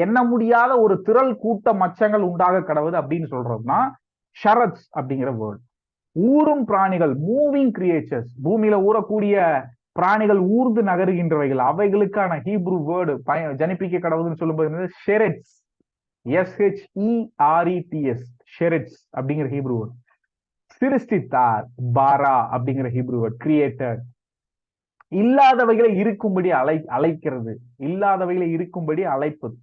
எண்ண முடியாத ஒரு திரள் கூட்ட மச்சங்கள் உண்டாக கடவுது அப்படின்னு சொல்றதுதான் ஷரத் அப்படிங்கிற வேர்டு. ஊரும் பிராணிகள், மூவிங் கிரியேச்சர்ஸ், பூமியில ஊறக்கூடிய பிராணிகள், ஊர்ந்து நகருகின்றவைகள், அவைகளுக்கான ஹீப்ரு வேர்டு ஜனிப்பிக்க கடவுதுன்னு சொல்லும்போது ஷெரெட்ஸ், SHERETS, ஷெரெட்ஸ் அப்படிங்கிற ஹீப்ரு வேர்டு. சிருஷ்டித்தார், பாரா அப்படிங்கிற ஹீப்ரு வேர்ட், கிரியேட்டர். இல்லாதவைகளை இருக்கும்படி அழைக்கிறது, இல்லாதவைகளை இருக்கும்படி அழைப்பது.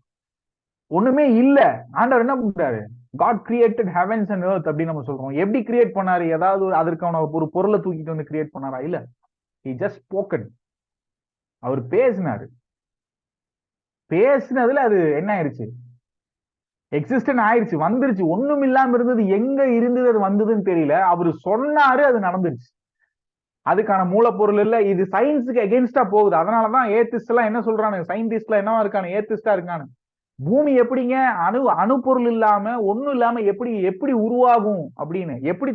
ஒண்ணுமே இல்ல, ஆண்டவர் என்ன பண்றாரு? God created heavens and earth அப்படின்னு நம்ம சொல்றோம். எப்படி கிரியேட் பண்ணாரு? ஏதாவது அதற்கான ஒரு பொருளை தூக்கிட்டு வந்து கிரியேட் பண்ணாரா? இல்ல, he just spoken. அவர் பேசினாரு. பேசினதுல அது என்ன ஆயிடுச்சு? எக்ஸிஸ்டன் ஆயிடுச்சு, வந்துருச்சு. ஒண்ணும் இல்லாம இருந்தது, எங்க இருந்தது அது வந்ததுன்னு தெரியல. அவரு சொன்னாரு, அது நடந்துருச்சு. அதுக்கான மூலப்பொருள் இல்ல. இது சயின்ஸுக்கு எகென்ஸ்டா போகுது. அதனாலதான் ஏத்திஸ்ட் எல்லாம் என்ன சொல்றானு, சயின்டிஸ்ட் எல்லாம் என்னவா இருக்கானு, ஏத்திஸ்டா இருக்கானு. பூமி எப்படிங்க அணுப்பொருள் இல்லாம ஒண்ணும் இல்லாம எப்படி உருவாகும் அப்படின்னு, எப்படி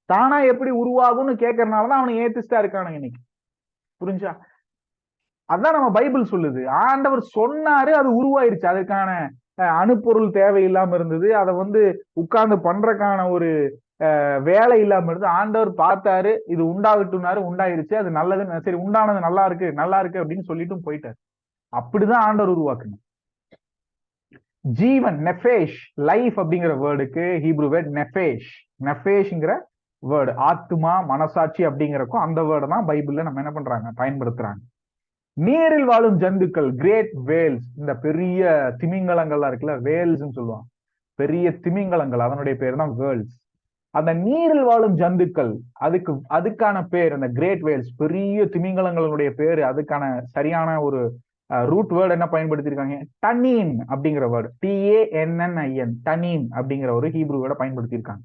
தானா எப்படி உருவாகும்னு கேட்கறதுனாலதான் அவனுக்கு ஏத்திஸ்டா இருக்கானுங்க இன்னைக்கு. புரிஞ்சா? அதான் நம்ம பைபிள் சொல்லுது. ஆண்டவர் சொன்னாரு, அது உருவாயிருச்சு. அதுக்கான அணுப்பொருள் தேவையில்லாம இருந்தது. அதை உட்கார்ந்து பண்றதுக்கான ஒரு வேலை இல்லாம இருந்து ஆண்டவர் பார்த்தாரு, இது உண்டாகட்டும்னாரு, உண்டாயிருச்சு. அது நல்லதுன்னு, சரி உண்டானது நல்லா இருக்கு அப்படின்னு சொல்லிட்டும் போயிட்டாரு. அப்படிதான் ஆண்டவர் உருவாக்குங்க. ஜீவன், நெஃபேஷ், லைஃப் அப்படிங்கிற வேர்டுக்கு ஹீப்ரு வேர்ட் நெஃபேஷ். நெஃபேஷ்ங்கிற வேர்டு ஆத்மா, மனசாட்சி அப்படிங்கிறக்கும் அந்த வேர்டு தான் பைபிள்ல நம்ம என்ன பண்றாங்க, பயன்படுத்துறாங்க. நீரில் வாழும் ஜந்துக்கள், கிரேட் வேல்ஸ், இந்த பெரிய திமிங்கலங்கள்லாம் இருக்குல்ல, வேல்ஸ் சொல்லுவாங்க, பெரிய திமிங்கலங்கள், அதனுடைய பேர் தான் வேல்ஸ். அந்த நீரில் வாழும் ஜந்துக்கள், அதுக்கான பேர் அந்த கிரேட் வேல்ஸ், பெரிய திமிங்கலங்களுடைய பேரு. அதுக்கான சரியான ஒரு ரூட் வேர்டு என்ன பயன்படுத்தியிருக்காங்க? டனீன் அப்படிங்கிற வேர்டு, TANNIN, டனீன் அப்படிங்கிற ஒரு ஹீப்ரு வேர்டை பயன்படுத்தியிருக்காங்க.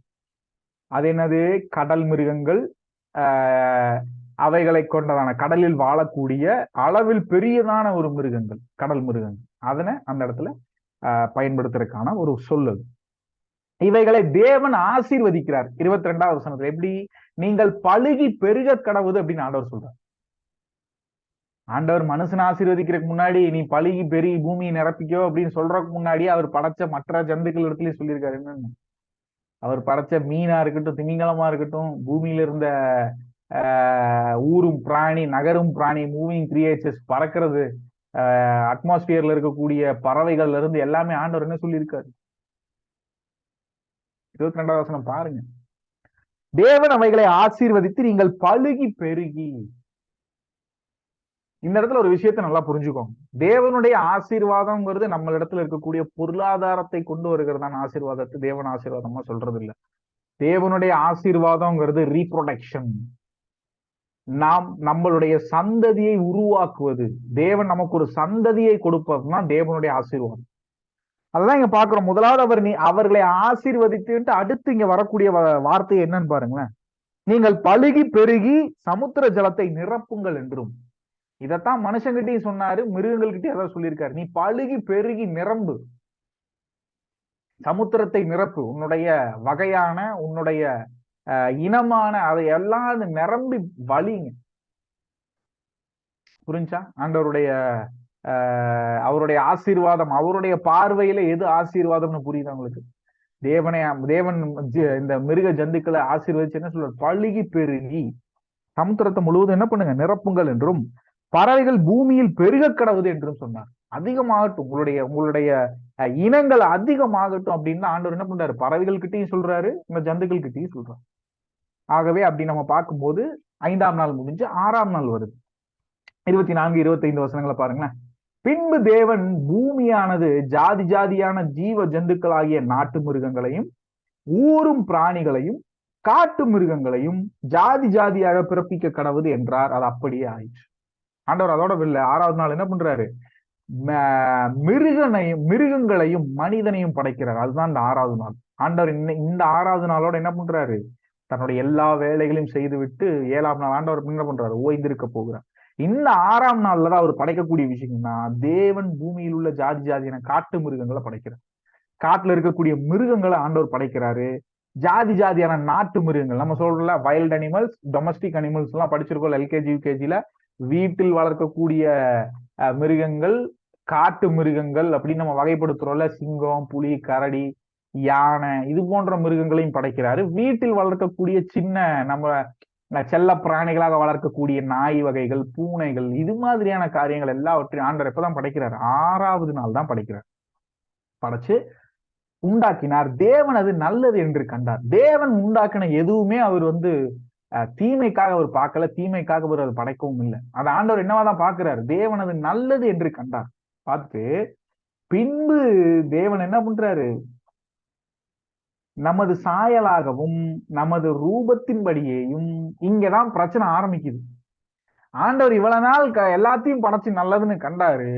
அது என்னது? கடல் மிருகங்கள், அவைகளை கொண்டதான, கடலில் வாழக்கூடிய அளவில் பெரியதான ஒரு மிருகங்கள், கடல் மிருகங்கள். அதனை அந்த இடத்துல பயன்படுத்துறதுக்கான ஒரு சொல்லு. இவைகளை தேவன் ஆசீர்வதிக்கிறார் 22வது வசனத்துல. எப்படி? நீங்கள் பழுகி பெருக கடவுது அப்படின்னு ஆண்டவர் சொல்றார். ஆண்டவர் மனுஷனை ஆசீர்வதிக்கிறதுக்கு முன்னாடி, நீ பழுகி பெருகி பூமியை நிரப்பிக்கோ அப்படின்னு சொல்றதுக்கு முன்னாடி அவர் படைச்ச மற்ற ஜந்துக்கள் இடத்துலயும் சொல்லியிருக்காரு. என்னன்னு? அவர் படைச்ச மீனா இருக்கட்டும், திமிங்கலமா இருக்கட்டும், பூமியில இருந்த ஊரும் பிராணி, நகரும் பிராணி, மூவிங் கிரியேச்சர்ஸ், பறக்கிறது, அட்மாஸ்பியர்ல இருக்கக்கூடிய பறவைகள்ல இருந்து எல்லாமே ஆண்டவர் என்ன சொல்லியிருக்காரு? 22வது வசனம் பாருங்க. தேவன் அவைகளை ஆசீர்வதித்து நீங்கள் பழுகி பெருகி. இந்த இடத்துல ஒரு விஷயத்தை நல்லா புரிஞ்சுக்கோங்க. தேவனுடைய ஆசீர்வாதம்ங்கிறது நம்ம இடத்துல இருக்கக்கூடிய பொருளாதாரத்தை கொண்டு வருகிறதான ஆசீர்வாதத்தை தேவன் ஆசீர்வாதமா சொல்றது இல்ல. தேவனுடைய ஆசீர்வாதம்ங்கிறது ரீப்ரொடக்ஷன், நம்மளுடைய சந்ததியை உருவாக்குவது. தேவன் நமக்கு ஒரு சந்ததியை கொடுப்பதுதான் தேவனுடைய ஆசீர்வாதம். அதுதான் இங்க பாக்குறோம். முதலாவது அவர்களை ஆசீர்வதித்து, அடுத்து இங்க வரக்கூடிய வார்த்தை என்னன்னு பாருங்களேன். நீங்கள் பழுகி பெருகி சமுத்திர ஜலத்தை நிரப்புங்கள் என்றும். இதத்தான் மனுஷங்கிட்டையும் சொன்னாரு, மிருகங்கள்கிட்டயும் அதான் சொல்லியிருக்காரு. நீ பழுகி பெருகி நிரம்பு, சமுத்திரத்தை நிரப்பு, உன்னுடைய வகையான, உன்னுடைய இனமான, அதை எல்லாம் நிரம்பி வலிங்க. புரிஞ்சா? ஆண்டவருடைய அவருடைய ஆசீர்வாதம், அவருடைய பார்வையில எது ஆசீர்வாதம்னு புரியுது உங்களுக்கு? தேவன் இந்த மிருக ஜந்துக்களை ஆசீர்வதிச்சு என்ன சொல்ற? பழுகி பெருகி சமுத்திரத்தை முழுவதும் என்ன பண்ணுங்க, நிரப்புங்கள் என்றும், பறவைகள் பூமியில் பெருக கடவுது என்றும் சொன்னார். அதிகமாகட்டும், உங்களுடைய இனங்கள் அதிகமாகட்டும் அப்படின்னு ஆண்டவர் என்ன பண்றாரு? பறவைகள் கிட்டையும் சொல்றாரு, இந்த ஜந்துக்கள் கிட்டையும் சொல்றாரு. ஆகவே அப்படி நம்ம பார்க்கும்போது 5ஆம் நாள் முடிஞ்சு 6ஆம் நாள் வருது. 24, 25 வசனங்களை பாருங்களேன். பின்பு தேவன் பூமியானது ஜாதி ஜாதியான ஜீவ ஜந்துக்களாகிய நாட்டு மிருகங்களையும் ஊரும் பிராணிகளையும் காட்டு மிருகங்களையும் ஜாதி ஜாதியாக பிறப்பிக்க கடவுது என்றார். அது அப்படியே ஆயிடுச்சு. ஆண்டவர் அதோட இல்ல, 6வது நாள் என்ன பண்றாரு? மிருகங்களையும் மனிதனையும் படைக்கிறார். அதுதான் இந்த 6வது நாள். ஆண்டவர் இந்த 6வது நாளோட என்ன பண்றாரு? தன்னுடைய எல்லா வேலைகளையும் செய்துவிட்டு 7ஆம் நாள் ஆண்டவர் என்ன பண்றாரு? ஓய்ந்திருக்க போகிறார். இந்த 6ஆம் நாள்லதான் அவர் படைக்கக்கூடிய விஷயம்னா, தேவன் பூமியில் உள்ள ஜாதி ஜாதியான காட்டு மிருகங்களை படைக்கிறார். காட்டுல இருக்கக்கூடிய மிருகங்களை ஆண்டவர் படைக்கிறாரு. ஜாதி ஜாதியான நாட்டு மிருகங்கள், நம்ம சொல்றோம்ல வைல்ட் அனிமல்ஸ், டொமஸ்டிக் அனிமல்ஸ் எல்லாம் படிச்சிருக்கோம் எல்கேஜி யூகேஜில. வீட்டில் வளர்க்கக்கூடிய மிருகங்கள், காட்டு மிருகங்கள் அப்படின்னு நம்ம வகைப்படுத்துறோம்ல. சிங்கம், புலி, கரடி, யானை, இது போன்ற மிருகங்களையும் படைக்கிறாரு. வீட்டில் வளர்க்கக்கூடிய சின்ன நம்ம செல்ல பிராணிகளாக வளர்க்கக்கூடிய நாய் வகைகள், பூனைகள், இது மாதிரியான காரியங்கள் எல்லாவற்றையும் ஆண்டவர் எப்பதான் படைக்கிறார்? 6வது நாள் தான் படைக்கிறார். படைச்சு உண்டாக்கினார். தேவன் அது நல்லது என்று கண்டார். தேவன் உண்டாக்கின எதுவுமே அவர் தீமைக்காக அவர் பார்க்கல, தீமைக்காக அவர் அதை படைக்கவும் இல்லை. அது ஆண்டவர் என்னவாதான் பார்க்கிறார்? தேவன் அது நல்லது என்று கண்டார். பார்த்து பின்பு தேவன் என்ன பண்றாரு? நமது சாயலாகவும் நமது ரூபத்தின்படியேயும். இங்கதான் பிரச்சனை ஆரம்பிக்குது. ஆண்டவர் இவ்வளவு நாள் எல்லாத்தையும் படைச்சு நல்லதுன்னு கண்டாரு.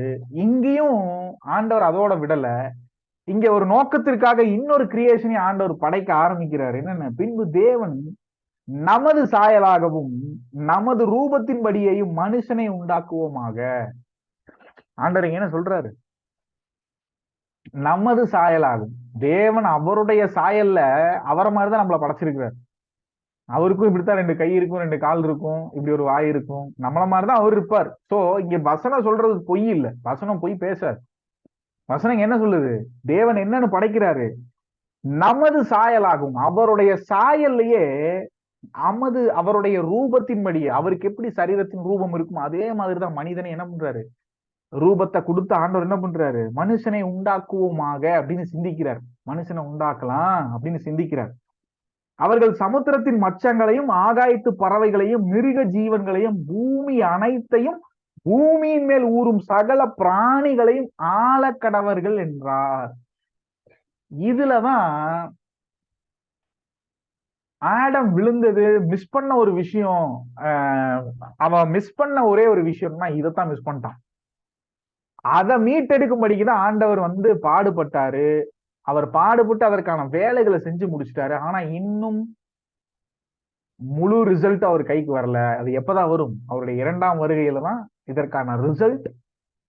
இங்கேயும் ஆண்டவர் அதோட விடல. இங்க ஒரு நோக்கத்திற்காக இன்னொரு கிரியேஷனை ஆண்டவர் படைக்க ஆரம்பிக்கிறார். என்னன்னு? பின்பு தேவன் நமது சாயலாகவும் நமது ரூபத்தின்படியையும் மனுஷனை உண்டாக்குவோமாக. ஆண்டவர் என்ன சொல்றாரு? நமது சாயலாகும். தேவன் அவருடைய சாயல்ல அவரை மாதிரிதான் நம்மளை படைச்சிருக்கிறார். அவருக்கும் இப்படித்தான் 2 கை இருக்கும், 2 கால் இருக்கும், இப்படி ஒரு வாய் இருக்கும். நம்மள மாதிரிதான் அவர் இருப்பார். சோ இங்க வசனம் சொல்றது பொய் இல்லை, வசனம் பொய் பேசாது. வசனம் என்ன சொல்லுது? தேவன் என்னன்னு படைக்கிறாரு? நமது சாயலாகும். அவருடைய சாயல்லையே அவருடைய ரூபத்தின்படியே, அவருக்கு எப்படி சரீரத்தின் ரூபம் இருக்கும் அதே மாதிரிதான் மனிதனை என்ன பண்றாரு? ரூபத்தை கொடுத்து ஆண்டவர் என்ன பண்றாரு? மனுஷனை உண்டாக்குவோமாக அப்படின்னு சிந்திக்கிறார். மனுஷனை உண்டாக்கலாம் அப்படின்னு சிந்திக்கிறார். அவர்கள் சமுத்திரத்தின் மச்சங்களையும் ஆகாயத்து பறவைகளையும் மிருக ஜீவன்களையும் பூமி அனைத்தையும் பூமியின் மேல் ஊறும் சகல பிராணிகளையும் ஆழக்கடவர்கள் என்றார். இதுலதான் ஆடம் விழுந்தது. மிஸ் பண்ண ஒரு விஷயம், அவன் மிஸ் பண்ண ஒரே ஒரு விஷயம்னா இதைத்தான் மிஸ் பண்ணிட்டான். அதை மீட்டெடுக்கும்படிக்குதான் ஆண்டவர் பாடுபட்டாரு. அவர் பாடுபட்டு அதற்கான வேலைகளை செஞ்சு முடிச்சிட்டாரு. ஆனா இன்னும் முழு ரிசல்ட் அவர் கைக்கு வரல. அது எப்பதான் வரும்? அவருடைய 2ஆம் வருகையில தான் இதற்கான ரிசல்ட்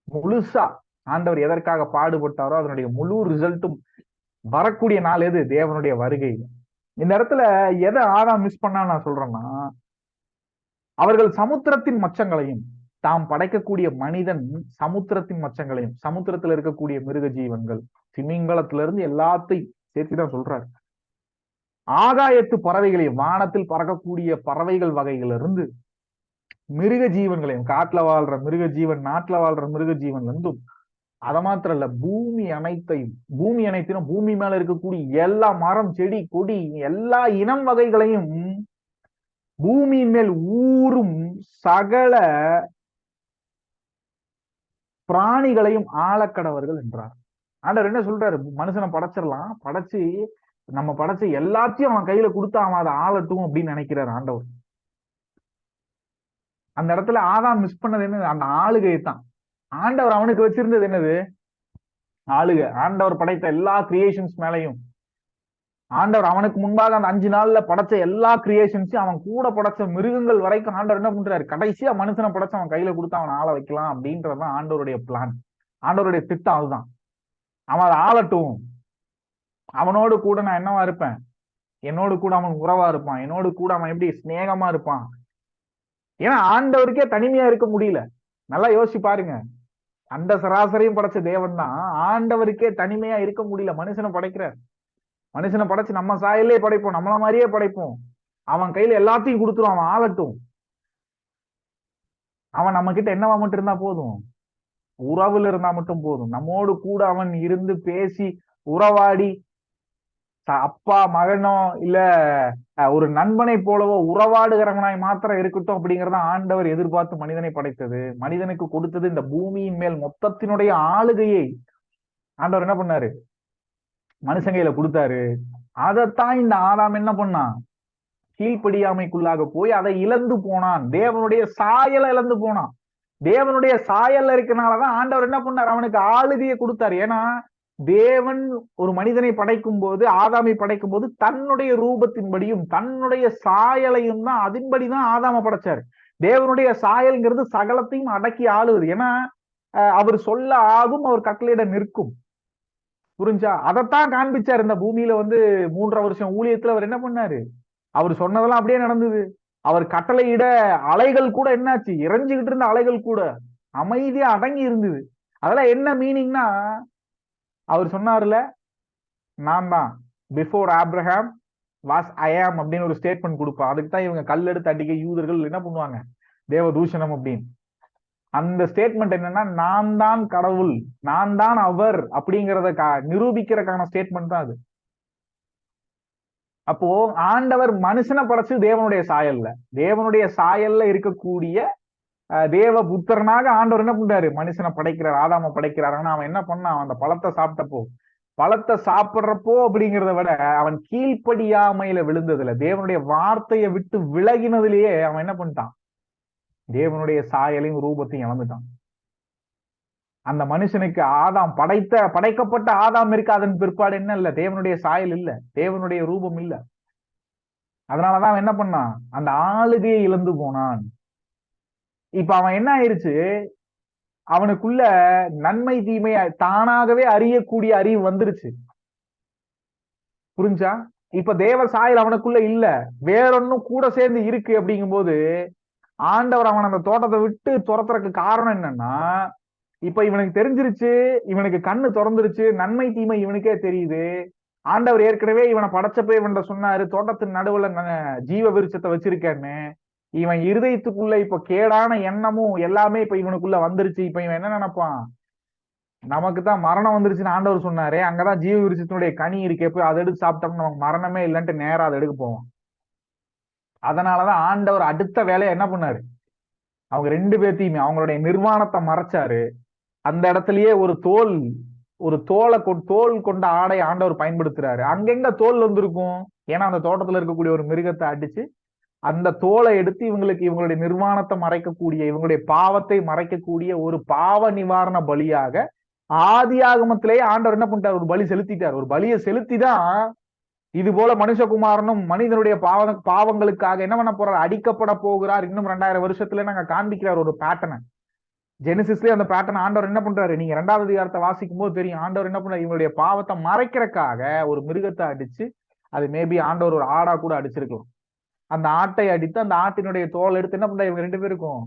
முழுசா, ஆண்டவர் எதற்காக பாடுபட்டாரோ அதனுடைய முழு ரிசல்ட்டும் வரக்கூடிய நாள் எது? தேவனுடைய வருகையில. இந்த இடத்துல எதை ஆதாம் மிஸ் பண்ணா நான் சொல்றேன்னா, அவர்கள் சமுத்திரத்தின் மச்சங்களையும், தாம் படைக்கக்கூடிய மனிதன் சமுத்திரத்தின் மச்சங்களையும், சமுத்திரத்துல இருக்கக்கூடிய மிருக ஜீவன்கள், திமிங்கலத்திலிருந்து எல்லாத்தையும் சேர்த்துதான் சொல்றாரு. ஆகாயத்து பறவைகளையும், வானத்தில் பறக்கக்கூடிய பறவைகள் வகைகளிலிருந்து மிருக ஜீவன்களையும், காட்டுல வாழ்ற மிருக ஜீவன், நாட்டுல வாழ்ற மிருக ஜீவன்ல இருந்தும், அதை மாத்திரம் இல்ல பூமி அனைத்தையும், பூமி அனைத்திலும் பூமி மேல இருக்கக்கூடிய எல்லா மரம், செடி, கொடி, எல்லா இனம் வகைகளையும், பூமியின் மேல் ஊறும் சகல பிராணிகளையும் ஆழக்கடவர்கள் என்றார். ஆண்டவர் என்ன சொல்றாரு? மனுஷனை படைச்சிடலாம், படைச்சு நம்ம படைச்ச எல்லாத்தையும் அவன் கையில கொடுத்தா அவன் அதை ஆளட்டும் அப்படின்னு நினைக்கிறார் ஆண்டவர். அந்த இடத்துல ஆதாம் மிஸ் பண்ணது என்னது? அந்த ஆளுகையை தான். ஆண்டவர் அவனுக்கு வச்சிருந்தது என்னது? ஆளுகை. ஆண்டவர் படைத்த எல்லா கிரியேஷன்ஸ் மேலையும், ஆண்டவர் அவனுக்கு முன்பாக அந்த 5 நாள்ல படைச்ச எல்லா கிரியேஷன்ஸையும், அவன் கூட படைச்ச மிருகங்கள் வரைக்கும் ஆண்டவர் என்ன பண்றாரு? கடைசியா மனுஷனை படைச்சு அவன் கையில கொடுத்து அவன் ஆள வைக்கலாம் அப்படின்றதுதான் ஆண்டவருடைய பிளான், ஆண்டவருடைய திட்டம். அதுதான். அவன் அதை ஆளட்டும், அவனோடு கூட நான் என்னவா இருப்பேன்? என்னோடு கூட அவன் உறவா இருப்பான், என்னோடு கூட அவன் எப்படி சிநேகமா இருப்பான். ஏன்னா ஆண்டவருக்கே தனிமையா இருக்க முடியல. நல்லா யோசிச்சு பாருங்க. அந்த சராசரியும் படைச்ச தேவன் தான் ஆண்டவருக்கே தனிமையா இருக்க முடியல. மனுஷனை படைக்கிறார். மனுஷனை படைச்சு நம்ம சாயலே படைப்போம், நம்மள மாதிரியே படைப்போம். அவன் கையில எல்லாத்தையும் கொடுத்துரும், அவன் ஆளட்டும். அவன் நம்ம கிட்ட என்னவா மட்டும் இருந்தா போதும்? உறவுல இருந்தா மட்டும் போதும். நம்மோடு கூட அவன் இருந்து பேசி உறவாடி அப்பா மகனோ இல்ல ஒரு நண்பனை போலவோ உறவாடுகிறவனாய் மாத்திரம் இருக்கட்டும் அப்படிங்கறத ஆண்டவர் எதிர்பார்த்து மனிதனை படைத்தது. மனிதனுக்கு கொடுத்தது இந்த பூமியின் மேல் மொத்தத்தினுடைய ஆளுகையை ஆண்டவர் என்ன பண்ணாரு, மனுஷன் கையில கொடுத்தாரு. அதைத்தான் இந்த ஆதாம் என்ன பண்ணான், கீழ்ப்படியாமைக்குள்ளாக போய் அதை இழந்து போனான். தேவனுடைய சாயலை இழந்து போனான். தேவனுடைய சாயல்ல இருக்கனாலதான் ஆண்டவர் என்ன பண்ணார், அவனுக்கு ஆளுகையை கொடுத்தாரு. ஏன்னா தேவன் ஒரு மனிதனை படைக்கும் போது, ஆதாமை படைக்கும் போது தன்னுடைய ரூபத்தின்படியும் தன்னுடைய சாயலையும் தான், அதன்படிதான் ஆதாம படைச்சாரு. தேவனுடைய சாயல்ங்கிறது சகலத்தையும் அடக்கி ஆளுவது. ஏன்னா அவர் சொல்ல ஆகும், அவர் கட்டளையிட நிற்கும். புரிஞ்சா? அதைத்தான் காண்பிச்சார். இந்த பூமியில 3.5 வருஷம் ஊழியத்துல அவர் என்ன பண்ணாரு, அவர் சொன்னதெல்லாம் அப்படியே நடந்தது. அவர் கட்டளையிட அலைகள் கூட என்னாச்சு, இறைஞ்சுகிட்டு இருந்த அலைகள் கூட அமைதியா அடங்கி இருந்தது. அதெல்லாம் என்ன மீனிங்னா, அவர் சொன்னார்ல, நான் தான் பிஃபோர் ஆப்ரஹாம் வாஸ் ஐ ஆம் அப்படின்னு ஒரு ஸ்டேட்மெண்ட் கொடுப்பா. அதுக்கு தான் இவங்க கல் எடுத்து அடிக்க யூதர்கள் என்ன பண்ணுவாங்க, தேவ தூஷணம் அப்படின்னு. அந்த ஸ்டேட்மெண்ட் என்னன்னா, நான் தான் கடவுள், நான் தான் அவர் அப்படிங்கிறத நிரூபிக்கிறதுக்கான ஸ்டேட்மெண்ட் தான் அது. அப்போ ஆண்டவர் மனுஷனை படைச்சு தேவனுடைய சாயல்ல, தேவனுடைய சாயல்ல இருக்கக்கூடிய தேவ புத்திரனாக ஆண்டவர் என்ன பண்றாரு, மனுஷனை படைக்கிறார், ஆதாம படைக்கிறார். ஆனா அவன் என்ன பண்ணான், அந்த பழத்தை சாப்பிட்டப்போ, பழத்தை சாப்பிடுறப்போ அப்படிங்கிறத விட அவன் கீழ்ப்படியாமையில விழுந்ததுல, தேவனுடைய வார்த்தையை விட்டு விலகினதுலயே அவன் என்ன பண்ணிட்டான், தேவனுடைய சாயலையும் ரூபத்தையும் இழந்துட்டான். அந்த மனுஷனுக்கு ஆதாம் படைக்கப்பட்ட ஆதாம் இருக்கு, அதன் பிற்பாடு என்ன இல்ல, தேவனுடைய சாயல் இல்ல, தேவனுடைய ரூபம் இல்ல. அதனாலதான் அவன் என்ன பண்ணான், அந்த ஆளுகையை இழந்து போனான். இப்ப அவன் என்ன ஆயிருச்சு, அவனுக்குள்ள நன்மை தீமை தானாகவே அறியக்கூடிய அறிவு வந்துருச்சு. புரிஞ்சா? இப்ப தேவ சாயல் அவனுக்குள்ள இல்ல, வேறொன்னும் கூட சேர்ந்து இருக்கு. அப்படிங்கும் போது ஆண்டவர் அவன் அந்த தோட்டத்தை விட்டு துரத்துறதுக்கு காரணம் என்னன்னா, இப்ப இவனுக்கு தெரிஞ்சிருச்சு, இவனுக்கு கண்ணு திறந்துருச்சு, நன்மை தீமை இவனுக்கே தெரியுது. ஆண்டவர் ஏற்கனவே இவனை படைச்சப்ப இவன் சொன்னாரு, தோட்டத்தின் நடுவுல ஜீவ விருட்சத்தை வச்சிருக்கேன்னு. இவன் இருதயத்துக்குள்ள இப்ப கேடான எண்ணமும் எல்லாமே இப்ப இவனுக்குள்ள வந்துருச்சு. இப்ப இவன் என்ன நினைப்பான், நமக்கு தான் மரணம் வந்துருச்சுன்னு ஆண்டவர் சொன்னாரு, அங்கதான் ஜீவ விருட்சத்தினுடைய கனி இருக்கே, போய் அதை எடுத்து சாப்பிட்டோம்னு நமக்கு மரணமே இல்லைன்ட்டு நேரா அதை எடுக்க போவான். அதனாலதான் ஆண்டவர் அடுத்த வேலையை என்ன பண்ணாரு, அவங்க 2 பேர்த்தையுமே அவங்களுடைய நிர்வாணத்தை மறைச்சாரு. அந்த இடத்துலயே ஒரு தோல் கொண்ட ஆடை ஆண்டவர் பயன்படுத்துறாரு. அங்கெங்க தோல் வந்திருக்கும், ஏன்னா அந்த தோட்டத்துல இருக்கக்கூடிய ஒரு மிருகத்தை அடிச்சு அந்த தோலை எடுத்து இவங்களுடைய நிர்வாணத்தை மறைக்கக்கூடிய, இவங்களுடைய பாவத்தை மறைக்கக்கூடிய ஒரு பாவ நிவாரண பலியாக ஆதி ஆகமத்திலேயே ஆண்டவர் என்ன பண்ணிட்டார், ஒரு பலி செலுத்திட்டார். ஒரு பலியை செலுத்திதான் இது போல மனுஷகுமாரனும் மனிதனுடைய பாவங்களுக்காக என்ன பண்ண போறார், அடிக்கப்பட போகிறார். இன்னும் 2000 வருஷத்துல நாங்க காண்பிக்கிறார் ஒரு பேட்டர்னை. ஜெனிசிஸ்லயே அந்த பேட்டர்ன் ஆண்டவர் என்ன பண்றாரு, நீங்க 2வது அதிகாரத்தை வாசிக்கும் போது தெரியும். ஆண்டவர் என்ன பண்றாரு, இவங்களுடைய பாவத்தை மறைக்கிறதுக்காக ஒரு மிருகத்தை அடிச்சு, அது மேபி ஆண்டவர் ஒரு ஆடா கூட அடிச்சிருக்கலாம். அந்த ஆட்டை அடித்து அந்த ஆட்டினுடைய தோல் எடுத்து என்ன பண்றாரு, இவங்க 2 பேருக்கும்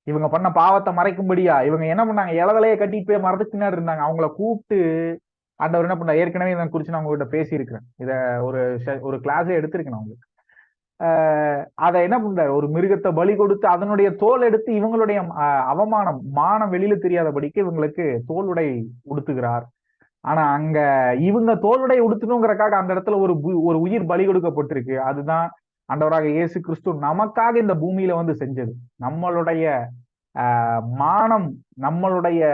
இவங்க பண்ண பாவத்தை மறைக்கும்படியா இவங்க என்ன பண்ணாங்க, இலதலையை கட்டிட்டு போய் மரத்துக்கு பின்னாடி இருந்தாங்க. அவங்கள கூப்பிட்டு ஆண்டவர் என்ன பண்ண, ஏற்கனவே இதை குறிச்சு நான் உங்ககிட்ட பேசியிருக்கிறேன், இத ஒரு கிளாஸே எடுத்திருக்கேன் உங்களுக்கு. அதை என்ன பண்றாரு, ஒரு மிருகத்தை பலி கொடுத்து அதனுடைய தோல் எடுத்து இவங்களுடைய அவமானம் மானம் வெளியில தெரியாதபடிக்கு இவங்களுக்கு தோலுடை உடுத்துகிறார். ஆனா அங்க இவங்க தோலுடை உடுத்தணுங்கிறக்காக அந்த இடத்துல ஒரு உயிர் பலி கொடுக்கப்பட்டிருக்கு. அதுதான் ஆண்டவராக இயேசு கிறிஸ்து நமக்காக இந்த பூமியில செஞ்சது. நம்மளுடைய மானம், நம்மளுடைய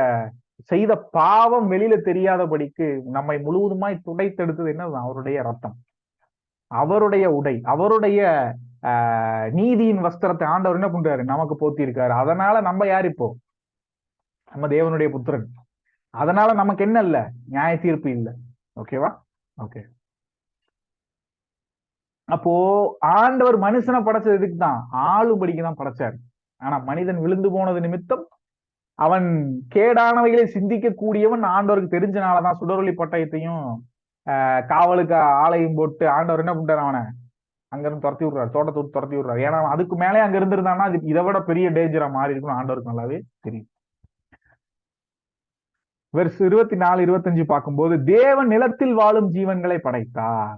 செய்த பாவம் வெளியில தெரியாதபடிக்கு நம்மை முழுவதுமாய் துடைத்தெடுத்தது என்ன, அவருடைய ரத்தம், அவருடைய உடை, அவருடைய நீதியின் வஸ்திரத்தை ஆண்டவர் என்ன பண்றாரு, நமக்கு போத்தி இருக்காரு. அதனால நம்ம யார் இப்போ, நம்ம தேவனுடைய புத்திரன். அதனால நமக்கு என்ன இல்ல, நியாய தீர்ப்பு இல்லை. ஓகேவா? ஓகே. அப்போ ஆண்டவர் மனுஷனை படைச்சது எதுக்கு தான், ஆளுபடிக்கு தான் படைச்சாரு. ஆனா மனிதன் விழுந்து போனது நிமித்தம் அவன் கேடானவைகளை சிந்திக்க கூடியவன் ஆண்டவருக்கு தெரிஞ்சனாலதான் சுடரொளி பட்டயத்தையும் காவலுக்கு ஆலயம் போட்டு ஆண்டவர் என்ன பண்றாரு, அவனை அங்கிருந்து துரத்தி விடுறாரு, தோட்டத்தை விட்டு துரத்தி விடுறாரு. ஏன்னா அதுக்கு மேலே அங்க இருந்திருந்தான்னா அது இதை விட பெரிய டேஞ்சரா மாறி இருக்கும். ஆண்டவருக்கு நல்லாவே தெரியும். வெர்ஸ் 24, 25 பார்க்கும்போது, தேவன் நிலத்தில் வாழும் ஜீவன்களை படைத்தார்.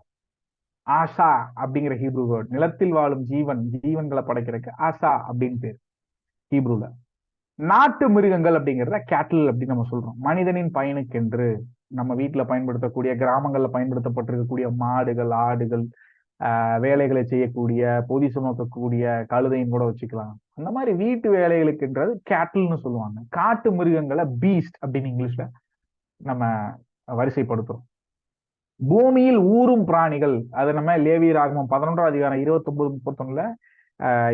ஆஷா அப்படிங்கிற ஹீப்ரு வேர்ட், நிலத்தில் வாழும் ஜீவன்களை படைக்கிறதுக்கு ஆஷா அப்படின்னு பேர் ஹீப்ருல. நாட்டு மிருகங்கள் அப்படிங்கிறத கேட்டில் அப்படின்னு நம்ம சொல்றோம். மனிதனின் பயனுக்கென்று நம்ம வீட்டுல பயன்படுத்தக்கூடிய, கிராமங்கள்ல பயன்படுத்தப்பட்டிருக்கக்கூடிய மாடுகள், ஆடுகள், வேலைகளை செய்யக்கூடிய, பொதி சுமக்கக்கூடிய கழுதையும் கூட வச்சுக்கலாம். அந்த மாதிரி வீட்டு வேலைகளுக்குன்றது கேட்டில்னு சொல்லுவாங்க. காட்டு மிருகங்களை பீஸ்ட் அப்படின்னு இங்கிலீஷ்ல நம்ம வரிசைப்படுத்துறோம். பூமியில் ஊறும் பிராணிகள், அது நம்ம லேவியராகமம் 11ஆம் அதிகாரம் 29, 31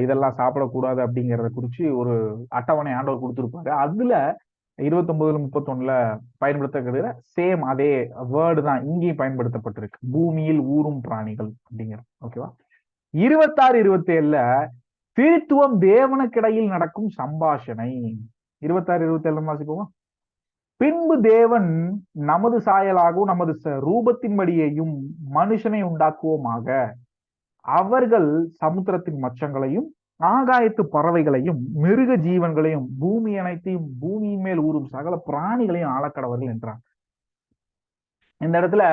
இதெல்லாம் சாப்பிடக்கூடாது அப்படிங்கிறத குறிச்சு ஒரு அட்டவணை ஆண்டவர் கொடுத்திருப்பாரு. அதுல 29, 31 பயன்படுத்தக்கூடிய சேம் அதே வேர்டு தான் இங்கேயும் பயன்படுத்தப்பட்டிருக்கு. பூமியில் ஊறும் பிராணிகள் அப்படிங்கிறது. ஓகேவா? 26, 27 திருத்துவம் தேவனுக்கிடையில் நடக்கும் சம்பாஷணை. 26, 27 வாசிப்போமா? பின்பு தேவன் நமது சாயலாகவும் நமது ரூபத்தின்படியையும் மனுஷனை உண்டாக்குவோமாக, அவர்கள் சமுத்திரத்தின் மச்சங்களையும் ஆகாயத்து பறவைகளையும் மிருக ஜீவன்களையும் பூமி அனைத்தையும் பூமியின் மேல் ஊறும் சகல பிராணிகளையும் ஆளக்கடவர்கள் என்றார். இந்த இடத்துல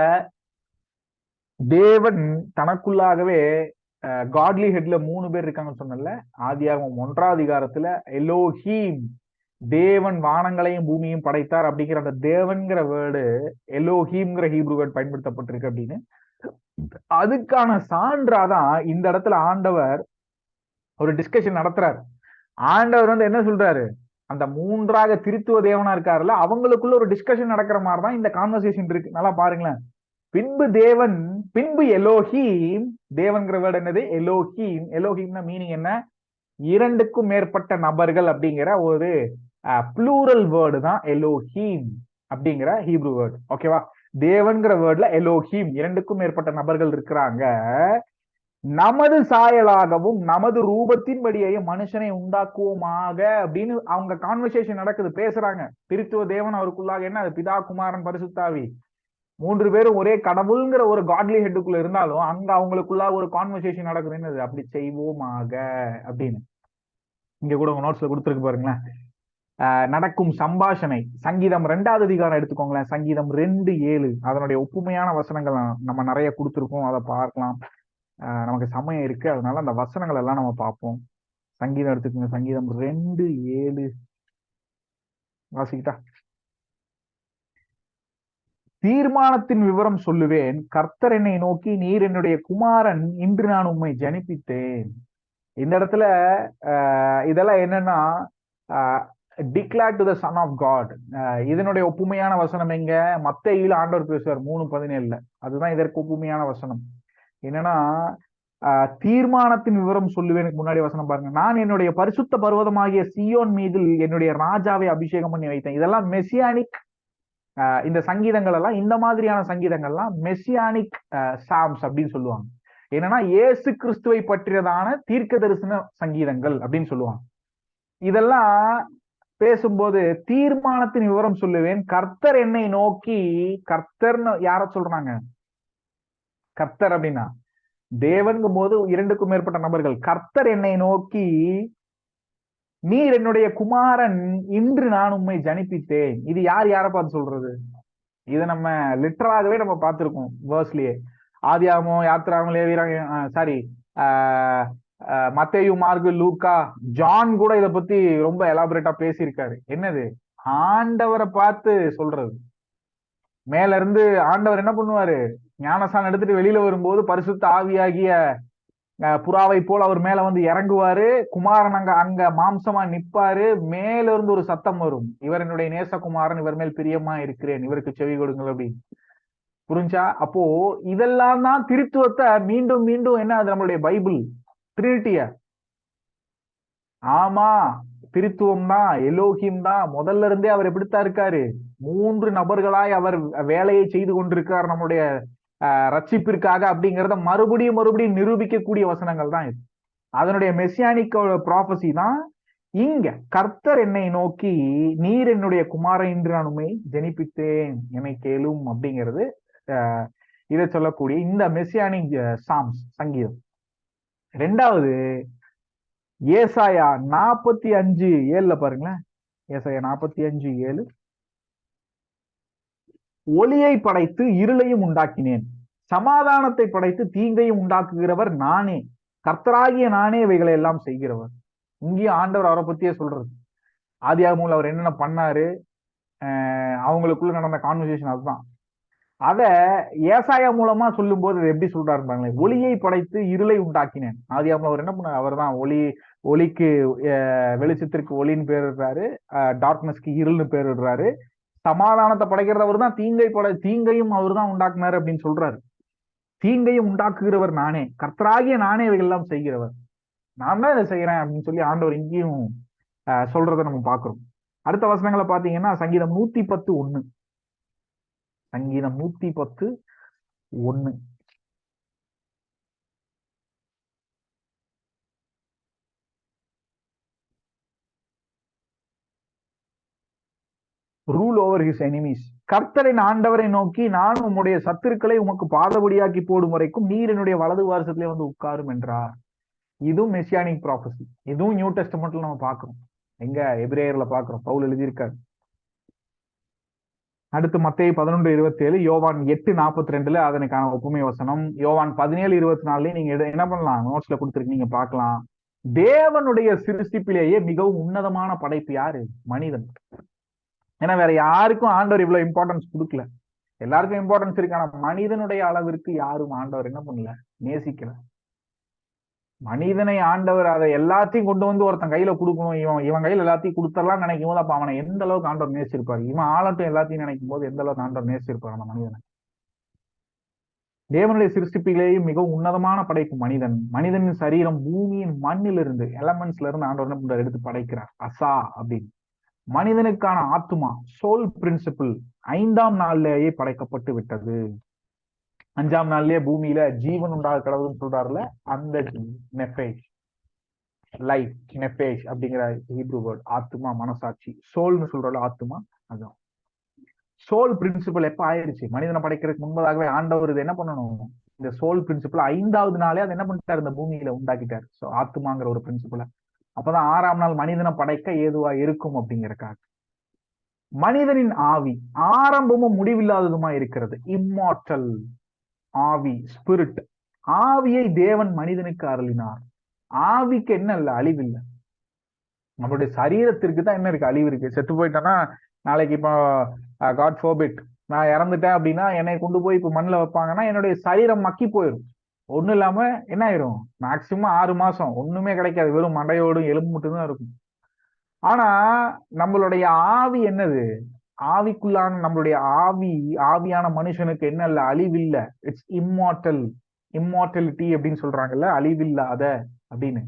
தேவன் தனக்குள்ளாகவே காட்லி ஹெட்ல 3 பேர் இருக்காங்கன்னு சொன்னல. ஆதியாகமம் 1ஆம் அதிகாரத்துல எலோஹீம், தேவன் வானங்களையும் பூமியையும் படைத்தார் அப்படிங்கிற அந்த தேவன்கிற வேர்டு எலோஹீம்ங்கிற ஹீப்ரு வேர்டு பயன்படுத்தப்பட்டிருக்கு அப்படின்னு. அதுக்கான சான்றாதான் இந்த இடத்துல ஆண்டவர் ஒரு டிஸ்கஷன் நடத்துறாரு. ஆண்டவர் வந்து என்ன சொல்றாரு, அந்த 3ஆக திருத்துவ தேவனா இருக்காருல்ல, அவங்களுக்குள்ள ஒரு டிஸ்கஷன் நடக்கிற மாதிரிதான் இந்த கான்வர்சேஷன் இருக்கு. நல்லா பாருங்களேன். பின்பு தேவன், பின்பு எலோஹீம், தேவன்கிற வேர்டு என்னது? எலோஹீம். எலோஹீம்னா மீனிங் என்ன? 2க்கும் மேற்பட்ட நபர்கள் அப்படிங்கிற ஒரு ப்ளூரல் வேர்டு தான் எலோஹீம் அப்படிங்கிற ஹீப்ரு வேர்டு. ஓகேவா? தேவன்கிற வேர்ட்ல எலோஹீம், 2க்கும் மேற்பட்ட நபர்கள் இருக்கிறாங்க. நமது சாயலாகவும் நமது ரூபத்தின்படியையும் மனுஷனை உண்டாக்குவோமாக அப்படின்னு அவங்க கான்வர்சேஷன் நடக்குது, பேசுறாங்க. திருத்துவ தேவன் அவருக்குள்ளாக என்ன, அது பிதா, குமாரன், பரிசுத்தாவி 3 பேரும் ஒரே கடவுள்ங்கிற ஒரு காட்லி ஹெட்டுக்குள்ள இருந்தாலும் அங்க அவங்களுக்குள்ளாக ஒரு கான்வர்சேஷன் நடக்குது. என்னது? அப்படி செய்வோமாக அப்படின்னு. இங்க கூட உங்க நோட்ஸ்ல கொடுத்துருக்கு பாருங்களேன். நடக்கும் சம்பாஷணை. சங்கீதம் 2ஆம் அதிகாரம் எடுத்துக்கோங்களேன். சங்கீதம் 2:7 அதனுடைய ஒப்புமையான வசனங்கள் நம்ம நிறைய கொடுத்துருக்கோம், அதை பார்க்கலாம். நமக்கு சமயம் இருக்கு, அதனால அந்த வசனங்கள் எல்லாம் நம்ம பார்ப்போம். சங்கீதம் எடுத்துக்கோங்க. சங்கீதம் 2:7 வாசிக்கிட்டா. தீர்மானத்தின் விவரம் சொல்லுவேன், கர்த்தர் என்னை நோக்கி, நீர் என்னுடைய குமாரன், இன்று நான் உம்மை ஜனிப்பித்தேன். இந்த இடத்துல இதெல்லாம் என்னன்னா declare to the son of God. இதனுடைய ஒப்புமையான வசனம் எங்க? மத்தேயுல ஆண்டவர் பேசுவார் 3:17. அதுதான் இதற்கு ஒப்புமையான வசனம். என்னன்னா தீர்மானத்தின் விவரம் சொல்லுவேனுக்கு முன்னாடி வசனம் பாருங்க. நான் என்னுடைய பரிசுத்த பர்வதமாகிய சியோன் மீது என்னுடைய ராஜாவை அபிஷேகம் பண்ணி வைத்தேன். இதெல்லாம் மெசியானிக். இந்த சங்கீதங்கள் எல்லாம், இந்த மாதிரியான சங்கீதங்கள்லாம் மெசியானிக் சாம்ஸ் அப்படின்னு சொல்லுவாங்க. என்னன்னா இயேசு கிறிஸ்துவை பற்றியதான தீர்க்க தரிசன சங்கீதங்கள் அப்படின்னு சொல்லுவாங்க. இதெல்லாம் பேசும்போது தீர்மானத்தின் விவரம் சொல்லுவேன், கர்த்தர் என்னை நோக்கி. கர்த்தர்னு யார சொல்றாங்க? கர்த்தர் அப்படின்னா தேவன்கும் போது 2க்கும் மேற்பட்ட நபர்கள். கர்த்தர் என்னை நோக்கி, நீர் என்னுடைய குமாரன், இன்று நான் உம்மை ஜனிப்பித்தேன். இது யார பார்த்து சொல்றது? இதை நம்ம லிட்டராகவே நம்ம பார்த்திருக்கோம் வேர்ஸ்லயே. ஆதியாகமம், யாத்திராகமம், லேவியராகமம், சாரி மத்தேயு, மார்க்கு, லூக்கா, ஜான் கூட இதை பத்தி ரொம்ப எலாபரேட்டா பேசியிருக்காரு. என்னது? ஆண்டவரை பார்த்து சொல்றது. மேல இருந்து ஆண்டவர் என்ன பண்ணுவாரு? ஞானசானம் எடுத்துட்டு வெளியில வரும்போது பரிசுத்த ஆவியாகிய புறாவை போல் அவர் மேல வந்து இறங்குவாரு. குமாரன் அங்க மாம்சமா நிப்பாரு. மேல இருந்து ஒரு சத்தம் வரும், இவர் என்னுடைய நேசகுமாரன், இவர் மேல் பிரியமா இருக்கிறேன், இவருக்கு செவி கொடுங்கள் அப்படின்னு. புரிஞ்சா? அப்போ இதெல்லாம் தான் திருத்துவத்தை மீண்டும் மீண்டும் என்ன, அது நம்மளுடைய பைபிள் ட்ரினிட்டிய. ஆமா, திருத்துவம் தான், எலோஹிம் தான். முதல்ல இருந்தே அவர் எப்படித்தான் இருக்காரு? 3 நபர்களாய் அவர் வேலையை செய்து கொண்டிருக்கார் நம்முடைய ரட்சிப்பிற்காக அப்படிங்கிறத மறுபடியும் மறுபடியும் நிரூபிக்கக்கூடிய வசனங்கள் தான் இது. அதனுடைய மெசியானிக் ப்ராபசி தான் இங்க. கர்த்தர் என்னை நோக்கி, நீர் என்னுடைய குமாரன், இன்று நான் உம்மை ஜனிப்பித்தேன், என்னை கேளும் அப்படிங்கிறது இதை சொல்லக்கூடிய இந்த மெசியானிக் சாம்ஸ் சங்கீதம். 2வது ஏசாயா 45:7 பாருங்களேன். ஏசாயா 45:7 ஒளியை படைத்து இருளையும் உண்டாக்கினேன், சமாதானத்தை படைத்து தீங்கையும் உண்டாக்குகிறவர் நானே, கர்த்தராகிய நானே இவைகளை எல்லாம் செய்கிறவர். இங்கேயும் ஆண்டவர் அவரை பத்தியே சொல்றது. ஆதியாகமம்ல அவர் என்னென்ன பண்ணாரு, அவங்களுக்குள்ள நடந்த கான்வர்சேஷன் அதுதான். அத ஏசாயா மூலமா சொல்லும் போது எப்படி சொல்றாரு பாருங்களேன், ஒளியை படைத்து இருளை உண்டாக்கினேன். ஆதியாகமம் அவர் என்ன பண்ணார், அவர் தான் ஒளிக்கு வெளிச்சத்திற்கு ஒளின்னு பேர் இடுறாரு, டார்க்னஸ்க்கு இருள்னு பேர் இடுறாரு. சமாதானத்தை படைக்கிறது அவர் தான், தீங்கையும் அவர் தான் உண்டாக்குனாரு அப்படின்னு சொல்றாரு. தீங்கையும் உண்டாக்குகிறவர் நானே, கர்த்தராகிய நானே இவைகள் எல்லாம் செய்கிறவர், நான் தான் இதை செய்யறேன் அப்படின்னு சொல்லி ஆண்டவர் இங்கேயும் சொல்றதை நம்ம பார்க்கிறோம். அடுத்த வசனங்களை பாத்தீங்கன்னா சங்கீதம் 110:1. சங்கீதம் 110:1. Rule over his enemies. கர்த்தரின் ஆண்டவரை நோக்கி, நான் உம்முடைய சத்துருக்களை உமக்கு பாதபடியாக்கி போடும் வரைக்கும் நீர் என்னுடைய வலது வாரசத்திலே வந்து உட்காரும் என்றார். இதுவும் மெசியானிக் ப்ராபசி. இதுவும் நியூ டெஸ்டமெண்ட்ல நம்ம பார்க்கிறோம். எங்க எபிரேயர்ல பார்க்கிறோம், பவுல் எழுதியிருக்காரு. அடுத்து மத்தேயு 11:27, யோவான் 8:42 அதனுக்கான ஒப்புமை வசனம், யோவான் 17:24 நீங்க என்ன பண்ணலாம், நோட்ஸ்ல கொடுத்துருக்கு, பார்க்கலாம். தேவனுடைய சிருஷ்டிப்பிலேயே மிகவும் உன்னதமான படைப்பு யாரு? மனிதன். ஏன்னா வேற யாருக்கும் ஆண்டவர் இவ்வளவு இம்பார்ட்டன்ஸ் கொடுக்கல. எல்லாருக்கும் இம்பார்ட்டன்ஸ் இருக்கு, ஆனா மனிதனுடைய அளவிற்கு யாரும் ஆண்டவர் என்ன பண்ணல, நேசிக்கல. மனிதனை ஆண்டவர் அதை எல்லாத்தையும் கொண்டு வந்து ஒருத்தன் கையில கொடுக்கணும், இவன் கையில எல்லாத்தையும் கொடுத்தரலாம் நினைக்கும் போது அப்ப அவனை எந்த அளவுக்கு ஆண்டவர் நேசிச்சிருப்பாரு, இவன் ஆளட்டும் எல்லாத்தையும் நினைக்கும் போது எந்த அளவுக்கு ஆண்டவர் நேசிச்சிருப்பாரு அந்த மனிதனை. தேவனுடைய சிருஷ்டிப்பிலேயும் மிகவும் உன்னதமான படைப்பு மனிதன். மனிதனின் சரீரம் பூமியின் மண்ணிலிருந்து, எலமெண்ட்ஸ்ல இருந்து ஆண்டவர் என்ன பண்றாரு, எடுத்து படைக்கிறார். அசா அப்படின்னு. மனிதனுக்கான ஆத்துமா, சோல் பிரின்சிபிள் 5ஆம் நாள்லேயே படைக்கப்பட்டு விட்டது. 5ஆம் நாள்லயே பூமியில ஜீவன் உண்டாக கடவுள்னு சொல்றாருல, அந்த நெஃபேஷ், லைஃப், நெஃபேஷ் அப்படிங்கிற ஹீப்ரு வேர்ட், ஆத்துமா, மனசாட்சி, சோல்னு சொல்றாரு ஆத்துமா. அதான் சோல் பிரின்சிபல் எப்ப ஆயிடுச்சு, மனிதனை படைக்கிறதுக்கு முன்பதாகவே ஆண்டவர் இது என்ன பண்ணணும், இந்த சோல் பிரின்சிபல் 5ஆவது நாளே அதை என்ன பண்ணிட்டாரு, இந்த பூமியில உண்டாக்கிட்டாரு. சோ ஆத்துமாங்கிற ஒரு பிரின்சிபலை. அப்பதான் 6ஆம் நாள் மனிதனை படைக்க ஏதுவா இருக்கும் அப்படிங்கிறக்காக. மனிதனின் ஆவி ஆரம்பமும் முடிவில்லாததுமா இருக்கிறது, இம்மார்டல் ஆவி, ஸ்பிரிட். ஆவியை தேவன் மனிதனுக்கு அருளினார். ஆவிக்கு என்ன இல்ல, அழிவு இல்லை. நம்மளுடைய சரீரத்திற்கு தான் என்ன இருக்கு, அழிவு இருக்கு. செத்து போயிட்டோம்னா நாளைக்கு இப்போ காட் ஃபோர்பிட் நான் இறந்துட்டேன் அப்படின்னா என்னை கொண்டு போய் இப்போ மண்ணில் வைப்பாங்கன்னா என்னுடைய சரீரம் மக்கி போயிடும். ஒண்ணும் இல்லாம என்ன ஆயிரும், மேக்சிமம் 6 மாசம் ஒண்ணுமே கிடைக்காது, வெறும் மண்டையோடும் எலும்பு மட்டும்தான் இருக்கும். ஆனா நம்மளுடைய ஆவி என்னது, ஆவிக்குள்ளான நம்மளுடைய ஆவியான மனுஷனுக்கு என்ன இல்ல, அழிவில்ல. It's immortal. இம்மார்டலிட்டி அப்படின்னு சொல்றாங்கல்ல, அழிவில்லாத அப்படின்னு,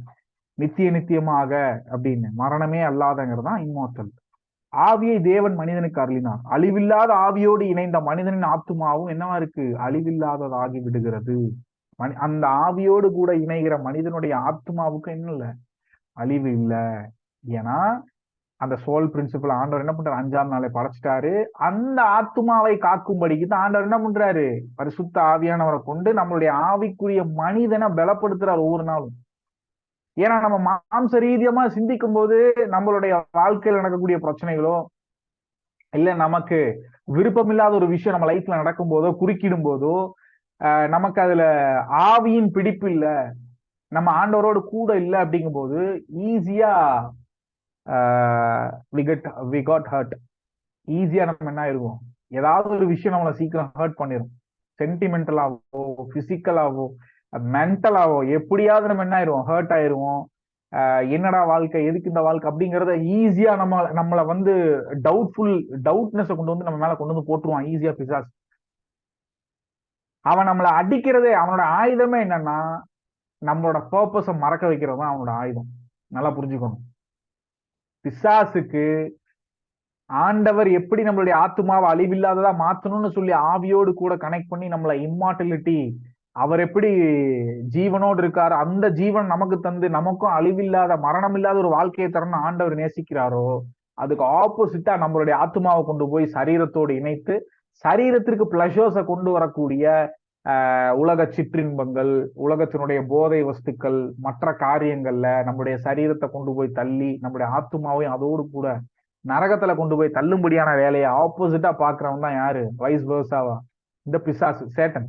நித்தியமாக அப்படின்னு, மரணமே அல்லாதங்கிறது தான் இம்மார்டல். ஆவியை தேவன் மனிதனுக்கு அருளினார். அழிவில்லாத ஆவியோடு இணைந்த மனிதனின் ஆத்துமாவும் என்னவா இருக்கு, அழிவில்லாததாகி விடுகிறது. அந்த ஆவியோடு கூட இணைகிற மனிதனுடைய ஆத்மாவுக்கு என்ன இல்ல, அழிவு இல்லை. ஏன்னா அந்த சோல் பிரின்சிபல் ஆண்டவர் என்ன பண்றாரு, 5ஆம் நாளை படைச்சிட்டாரு. அந்த ஆத்மாவை காக்கும்படிக்கு தான் ஆண்டவர் என்ன பண்றாரு, பரிசுத்த ஆவியானவரை கொண்டு நம்மளுடைய ஆவிக்குரிய மனிதனை பலப்படுத்துறாரு ஒவ்வொரு நாளும். ஏன்னா நம்ம மாம்ச ரீதியமா சிந்திக்கும் போது நம்மளுடைய வாழ்க்கையில் நடக்கக்கூடிய பிரச்சனைகளோ இல்ல நமக்கு விருப்பம் இல்லாத ஒரு விஷயம் நம்ம லைஃப்ல நடக்கும் போதோ குறுக்கிடும் போதோ நமக்கு அதுல ஆவியின் பிடிப்பு இல்ல, நம்ம ஆண்டவரோடு கூட இல்லை அப்படிங்கும் போது ஈஸியா வி காட் ஹர்ட். ஈஸியா நம்ம என்ன ஆயிருவோம், ஏதாவது ஒரு விஷயம் நம்மளை சீக்கிரம் ஹர்ட் பண்ணிடும். சென்டிமெண்டலாவோ, பிசிக்கலாவோ, மென்டலாவோ, எப்படியாவது நம்ம என்ன ஆயிருவோம், ஹர்ட் ஆயிருவோம். என்னடா வாழ்க்கை, எதுக்கு இந்த வாழ்க்கை அப்படிங்கறத ஈஸியா நம்மளை வந்து டவுட்னஸ் கொண்டு வந்து நம்ம மேல கொண்டு வந்து போட்டுருவான் ஈஸியா பிசாஸ். அவன் நம்மளை அடிக்கிறதே, அவனோட ஆயுதமே என்னன்னா நம்மளோட பர்பஸை மறக்க வைக்கிறது தான் அவனோட ஆயுதம். நல்லா புரிஞ்சுக்கணும். பிசாசுக்கு ஆண்டவர் எப்படி நம்மளுடைய ஆத்மாவை அழிவில்லாததா மாத்தணும்னு சொல்லி ஆவியோடு கூட கனெக்ட் பண்ணி நம்மளை இம்மார்டலிட்டி, அவர் எப்படி ஜீவனோடு இருக்காரு, அந்த ஜீவன் நமக்கு தந்து நமக்கும் அழிவில்லாத மரணம் இல்லாத ஒரு வாழ்க்கையை தரணும் ஆண்டவர் நேசிக்கிறாரோ, அதுக்கு ஆப்போசிட்டா நம்மளுடைய ஆத்மாவை கொண்டு போய் சரீரத்தோடு இணைத்து சரீரத்திற்கு பிளஷர்ஸை கொண்டு வரக்கூடிய உலக சிற்றின்பங்கள், உலகத்தினுடைய போதை வஸ்துக்கள், மற்ற காரியங்கள்ல நம்முடைய சரீரத்தை கொண்டு போய் தள்ளி நம்முடைய ஆத்மாவையும் அதோடு கூட நரகத்துல கொண்டு போய் தள்ளும்படியான வேலையை ஆப்போசிட்டா பாக்குறவன் தான் யாரு, வைஸ் வேர்சாவா இந்த பிசாசு, சேட்டன்.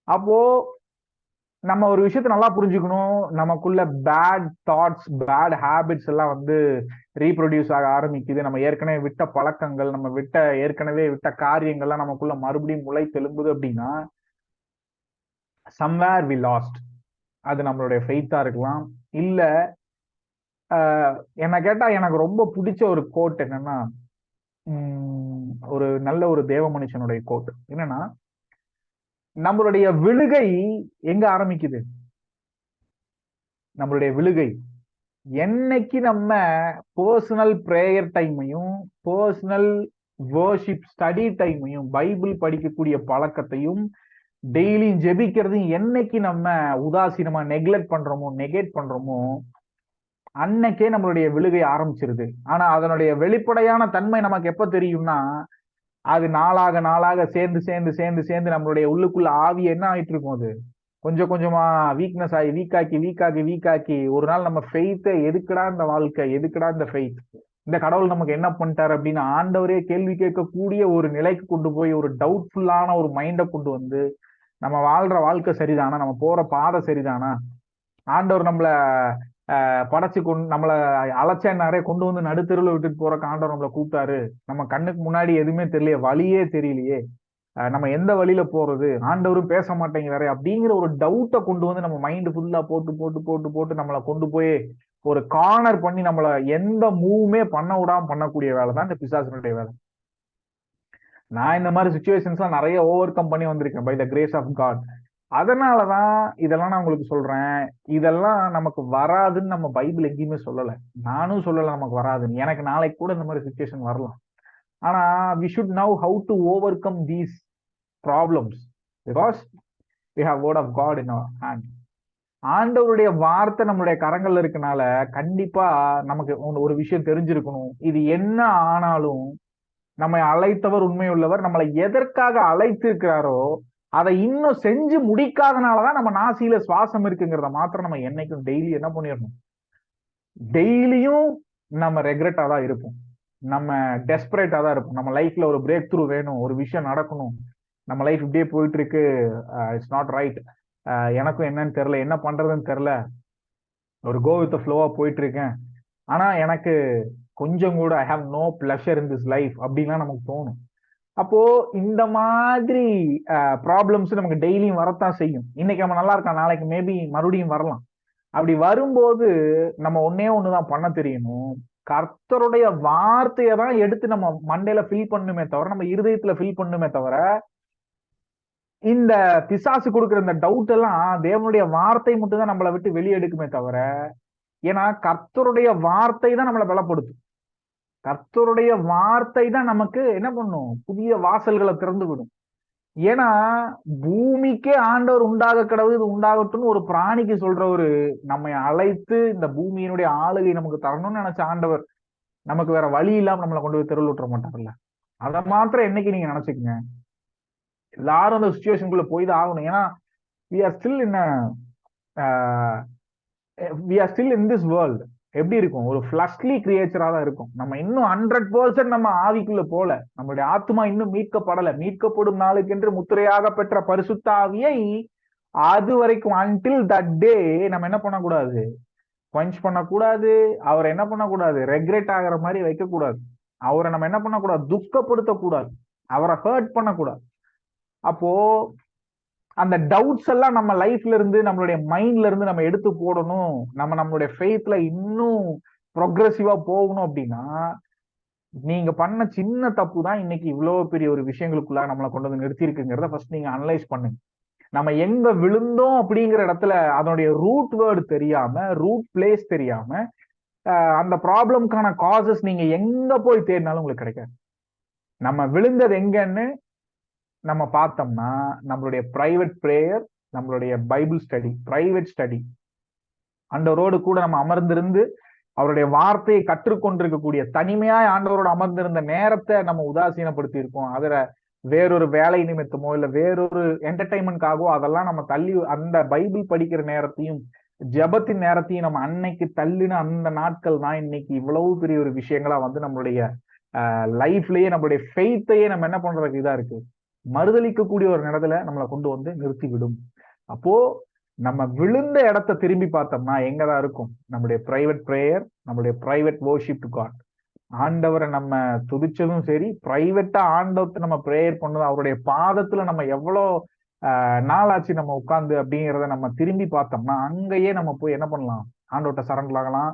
அப்போ நம்ம ஒரு விஷயத்த நல்லா புரிஞ்சுக்கணும். நமக்குள்ள பேட் தாட்ஸ், பேட் ஹேபிட்ஸ் எல்லாம் வந்து ரீப்ரொடியூஸ் ஆக ஆரம்பிக்குது. நம்ம ஏற்கனவே விட்ட பழக்கங்கள், நம்ம ஏற்கனவே விட்ட காரியங்கள்லாம் நமக்குள்ள மறுபடியும் முளை தெலும்புது அப்படின்னா, சம்வேர் வி லாஸ்ட். அது நம்மளுடைய ஃபெய்த்தா இருக்கலாம். இல்ல என்ன கேட்டா எனக்கு ரொம்ப பிடிச்ச ஒரு கோட் என்னன்னா, ஒரு நல்ல ஒரு தேவ மனுஷனுடைய கோட் என்னன்னா, நம்மளுடைய விழுகை எங்க ஆரம்பிக்குது? நம்மளுடைய விழுகை என்னைக்கு நம்ம பர்சனல் பிரேயர் டைமையும், பர்சனல் வர்ஷிப் ஸ்டடி டைமையும், பைபிள் படிக்கக்கூடிய பழக்கத்தையும், டெய்லியும் ஜெபிக்கிறதையும் என்னைக்கு நம்ம உதாசீனமா நெக்லெக்ட் பண்றோமோ, நெகேட் பண்றோமோ, அன்னைக்கே நம்மளுடைய விழுகை ஆரம்பிச்சிருது. ஆனா அதனுடைய வெளிப்படையான தன்மை நமக்கு எப்ப தெரியும்னா, அது நாளாக நாளாக சேர்ந்து சேர்ந்து சேர்ந்து சேர்ந்து நம்மளுடைய உள்ளுக்குள்ள ஆவி என்ன ஆயிட்டு இருக்கும்? அது கொஞ்சம் கொஞ்சமா வீக்னஸ் ஆகி வீக்காக்கி ஒரு நாள் நம்ம ஃபெய்த்தை, எதுக்குடா இந்த வாழ்க்கை, எதுக்குடா இந்த ஃபெய்த், இந்த கடவுள் நமக்கு என்ன பண்ணிட்டாரு அப்படின்னு ஆண்டவரே கேள்வி கேட்கக்கூடிய ஒரு நிலைக்கு கொண்டு போய், ஒரு டவுட்ஃபுல்லான ஒரு மைண்டை கொண்டு வந்து, நம்ம வாழ்ற வாழ்க்கை சரிதானா, நம்ம போற பாதை சரிதானா, ஆண்டவர் நம்மள படைச்சு நம்மள அழைச்சேன்னாரே கொண்டு வந்து நடுத்தெருவில் விட்டுட்டு போற ஆண்டவர் நம்மளை கூப்பிட்டாரு, நம்ம கண்ணுக்கு முன்னாடி எதுவுமே தெரியலையே, வழியே தெரியலையே, நம்ம எந்த வழியில போறது, ஆண்டவரும் பேச மாட்டேங்கிறாரு அப்படிங்கிற ஒரு டவுட்டை கொண்டு வந்து நம்ம மைண்ட் ஃபுல்லா போட்டு போட்டு போட்டு போட்டு நம்மளை கொண்டு போய் ஒரு கார்னர் பண்ணி நம்மள எந்த மூவுமே பண்ண விடாம பண்ணக்கூடிய வேலை தான் இந்த பிசாசனுடைய வேலை. நான் இந்த மாதிரி சுச்சுவேஷன்ஸ்லாம் நிறைய ஓவர் கம் பண்ணி வந்திருக்கேன் by the grace of God. அதனாலதான் இதெல்லாம் நான் உங்களுக்கு சொல்றேன். இதெல்லாம் நமக்கு வராதுன்னு நம்ம பைபிள் எங்கேயுமே சொல்லல, நானும் சொல்லல நமக்கு வராதுன்னு. எனக்கு நாளைக்கு கூட இந்த மாதிரி சுச்சுவேஷன் வரலாம். ஆனா we should now how to overcome these problems because we have word of God in our hand. ஆண்டவருடைய வார்த்தை நம்மளுடைய கரங்கள்ல இருக்கனால கண்டிப்பா நமக்கு ஒரு விஷயம் தெரிஞ்சிருக்கணும். இது என்ன ஆனாலும் நம்மை அழைத்தவர் உண்மையுள்ளவர், நம்மளை எதற்காக அழைத்திருக்கிறாரோ அதை இன்னும் செஞ்சு முடிக்காதனாலதான் நம்ம நாசியில சுவாசம் இருக்குங்கிறத மாத்திரம் நம்ம என்னைக்கும் டெய்லி என்ன பண்ணிடணும், டெய்லியும் நம்ம ரெக்ரெட்டா தான் இருப்போம், நம்ம டெஸ்பரேட்டா தான் இருப்போம். நம்ம லைஃப்ல ஒரு பிரேக் த்ரூ வேணும், ஒரு விஷயம் நடக்கணும், நம்ம லைஃப் இப்படியே போயிட்டு இருக்கு, இட்ஸ் நாட் ரைட், எனக்கும் என்னன்னு தெரியல, என்ன பண்றதுன்னு தெரியல, ஒரு கோ வித் ஃப்ளோவா போயிட்டு இருக்கேன், ஆனா எனக்கு கொஞ்சம் கூட I have no pleasure in this life அப்படின்லாம் நமக்கு தோணும். அப்போ இந்த மாதிரி ப்ராப்ளம்ஸ் நமக்கு டெய்லியும் வரத்தான் செய்யும். இன்னைக்கு நம்ம நல்லா இருக்கலாம், நாளைக்கு மேபி மறுபடியும் வரலாம். அப்படி வரும்போது நம்ம ஒன்னே ஒண்ணுதான் பண்ண தெரியணும், கர்த்தருடைய வார்த்தையை தான் எடுத்து நம்ம மண்டையில ஃபில் பண்ணுமே தவிர, நம்ம இருதயத்துல ஃபில் பண்ணுமே தவிர, இந்த பிசாசு கொடுக்குற இந்த டவுட் எல்லாம் தேவனுடைய வார்த்தை மட்டும் தான் நம்மளை விட்டு வெளியே எடுக்குமே தவிர, ஏன்னா கர்த்தருடைய வார்த்தை தான் நம்மளை பலப்படுத்தும். கர்த்தருடைய வார்த்தை தான் நமக்கு என்ன பண்ணும், புதிய வாசல்களை திறந்து விடும். ஏன்னா பூமிக்கே ஆண்டவர் உண்டாக கடவுள் இது உண்டாகட்டும்னு ஒரு பிராணிக்கு சொல்றவரு, நம்மை அழைத்து இந்த பூமியினுடைய ஆளுகை நமக்கு தரணும்னு நினைச்ச ஆண்டவர் நமக்கு வேற வழி இல்லாம நம்மளை கொண்டு போய் தெருவில் விட்டுற மாட்டார்ல. அதை மாத்திரம் என்னைக்கு நீங்க நினைச்சுக்கங்க, எல்லாரும் அந்த சுச்சுவேஷனுக்குள்ள போய் தான் ஆகணும். ஏன்னா we are still in a we are still in this world. எப்படி இருக்கும், ஒரு ஃபிளஷ்லி கிரியேச்சரா தான் இருக்கும். நம்ம இன்னும் 100% நம்ம ஆவிக்குள்ள போல, நம்மளுடைய ஆத்மா இன்னும் மீட்கப்படல. மீட்கப்படும் நாளுக்கென்று முத்திரையாக பெற்ற பரிசுத்த ஆவியை அது வரைக்கும் until that day நம்ம என்ன பண்ணக்கூடாது, quench பண்ணக்கூடாது. அவரை என்ன பண்ணக்கூடாது, ரெக்ரெட் ஆகிற மாதிரி வைக்கக்கூடாது. அவரை நம்ம என்ன பண்ணக்கூடாது, துக்கப்படுத்தக்கூடாது. அவரை ஹர்ட் பண்ணக்கூடாது. அப்போ அந்த டவுட்ஸ் எல்லாம் நம்ம லைஃப்ல இருந்து, நம்மளுடைய மைண்ட்ல இருந்து நம்ம எடுத்து போடணும். நம்மளுடைய ஃபெய்த்ல இன்னும் ப்ரோக்ரெசிவா போகணும் அப்படின்னா, நீங்க பண்ண சின்ன தப்பு தான் இன்னைக்கு இவ்வளவு பெரிய ஒரு விஷயங்களுக்குள்ள நம்மளை கொண்டு வந்து நிறுத்தி இருக்குங்கிறத ஃபர்ஸ்ட் நீங்க அனலைஸ் பண்ணுங்க. நம்ம எங்க விழுந்தோம் அப்படிங்கிற இடத்துல அதனுடைய ரூட் வேர்டு தெரியாம, ரூட் பிளேஸ் தெரியாம, அந்த ப்ராப்ளம்கான காசஸ் நீங்க எங்க போய் தேடினாலும் உங்களுக்கு கிடைக்காது. நம்ம விழுந்தது எங்கன்னு நம்ம பார்த்தோம்னா, நம்மளுடைய பிரைவேட் பிரேயர், நம்மளுடைய பைபிள் ஸ்டடி, பிரைவேட் ஸ்டடி, ஆண்டவரோடு கூட நம்ம அமர்ந்திருந்து அவருடைய வார்த்தையை கற்றுக்கொண்டிருக்கக்கூடிய, தனிமையாய் ஆண்டவரோடு அமர்ந்திருந்த நேரத்தை நம்ம உதாசீனப்படுத்தி இருக்கோம். அதுல வேறொரு வேலை நிமித்தமோ இல்ல வேறொரு என்டர்டைன்மெண்ட்காகவோ அதெல்லாம் நம்ம தள்ளி, அந்த பைபிள் படிக்கிற நேரத்தையும் ஜபத்தின் நேரத்தையும் நம்ம அன்னைக்கு தள்ளின அந்த நாட்கள் தான் இன்னைக்கு இவ்வளவு பெரிய ஒரு விஷயங்களா வந்து நம்மளுடைய லைஃப்லயே, நம்மளுடைய ஃபெய்த்தையே நம்ம என்ன பண்றதுக்கு இதா இருக்கு, மறுதளிக்கக்கூடிய ஒரு இடத்துல நம்மளை கொண்டு வந்து நிறுத்தி விடும். அப்போ நம்ம விழுந்த இடத்த திரும்பி பார்த்தோம்னா எங்கதான் இருக்கும்? நம்முடைய பிரைவேட் பிரேயர், நம்முடைய பிரைவேட் வர்ஷிப் டு காட். ஆண்டவரை நம்ம துதிச்சதும் சரி, பிரைவேட்டா ஆண்டவத்தை நம்ம பிரேயர் பண்ணதும், அவருடைய பாதத்துல நம்ம எவ்வளோ நாளாச்சு நம்ம உட்கார்ந்து அப்படிங்கிறத நம்ம திரும்பி பார்த்தோம்னா அங்கேயே நம்ம போய் என்ன பண்ணலாம்? ஆண்டவர்கிட்ட சரண்டர் ஆகலாம்.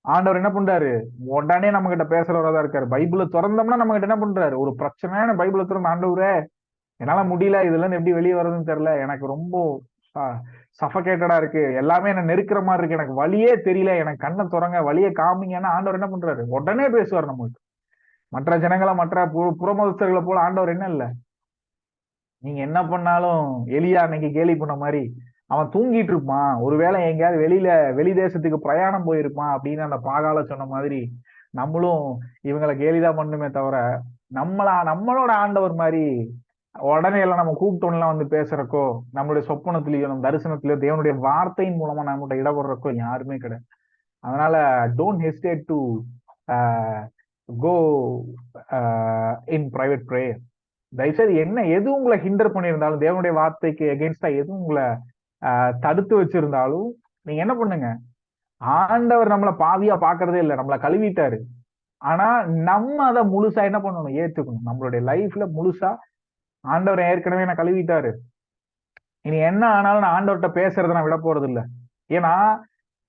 ஆண்டவர் என்ன பண்றாரு? உடனே நம்ம கிட்ட பேசுறவரா தான் இருக்காரு. பைபிளை திறந்தோம்னா நம்ம கிட்ட என்ன பண்றாரு? ஒரு பிரச்சனையான பைபிளை திறந்த, ஆண்டவரே என்னால முடியல, இதுல இருந்து எப்படி வெளியே வர்றதுன்னு தெரியல, எனக்கு ரொம்ப சஃபகேட்டடா இருக்கு, எல்லாமே என்ன நெருக்கிற மாதிரி இருக்கு, எனக்கு வழியே தெரியல, எனக்கு கண்ணை திறங்க, வழியை காமிங்கன்னா ஆண்டவர் என்ன பண்றாரு? உடனே பேசுவார் நம்மளுக்கு. மற்ற ஜனங்களை, மற்ற புறமதஸ்தர்களை போல ஆண்டவர் என்ன இல்ல, நீங்க என்ன பண்ணாலும் எலியா அன்னைக்கு கேலி பண்ண மாதிரி அவன் தூங்கிட்டு இருப்பான், ஒருவேளை எங்கேயாவது வெளி தேசத்துக்கு பிரயாணம் போயிருப்பான் அப்படின்னு அந்த பாகால சொன்ன மாதிரி நம்மளும் இவங்களை கேலிதான் பண்ணுமே தவிர நம்மளோட ஆண்டவர் மாதிரி உடனே எல்லாம் நம்ம கூப்பிட்டோம்லாம் வந்து பேசுறக்கோ, நம்மளுடைய சொப்பனத்திலேயோ நம்ம தரிசனத்திலேயோ தேவனுடைய வார்த்தையின் மூலமா நம்மகிட்ட இடப்படுறக்கோ யாருமே கிடையாது. அதனால don't hesitate to go in private prayer. தயவுசெய்து எது உங்களை ஹிண்டர் பண்ணியிருந்தாலும், தேவனுடைய வார்த்தைக்கு எகென்ஸ்டா எது உங்களை தடுத்து வச்சிருந்தாலும் நீங்க என்ன பண்ணுங்க? ஆண்டவர் நம்மளை பாவியா பாக்குறதே இல்லை, நம்மளை கழுவிட்டாரு. ஆனா நம்ம அதை முழுசா என்ன பண்ணணும்? ஏத்துக்கணும். நம்மளுடைய லைஃப்ல முழுசா ஆண்டவர் ஏற்கனவே நான் கழுவிட்டாரு, இனி என்ன ஆனாலும் நான் ஆண்டவர்கிட்ட பேசுறதை நான் விட போறது இல்லை. ஏன்னா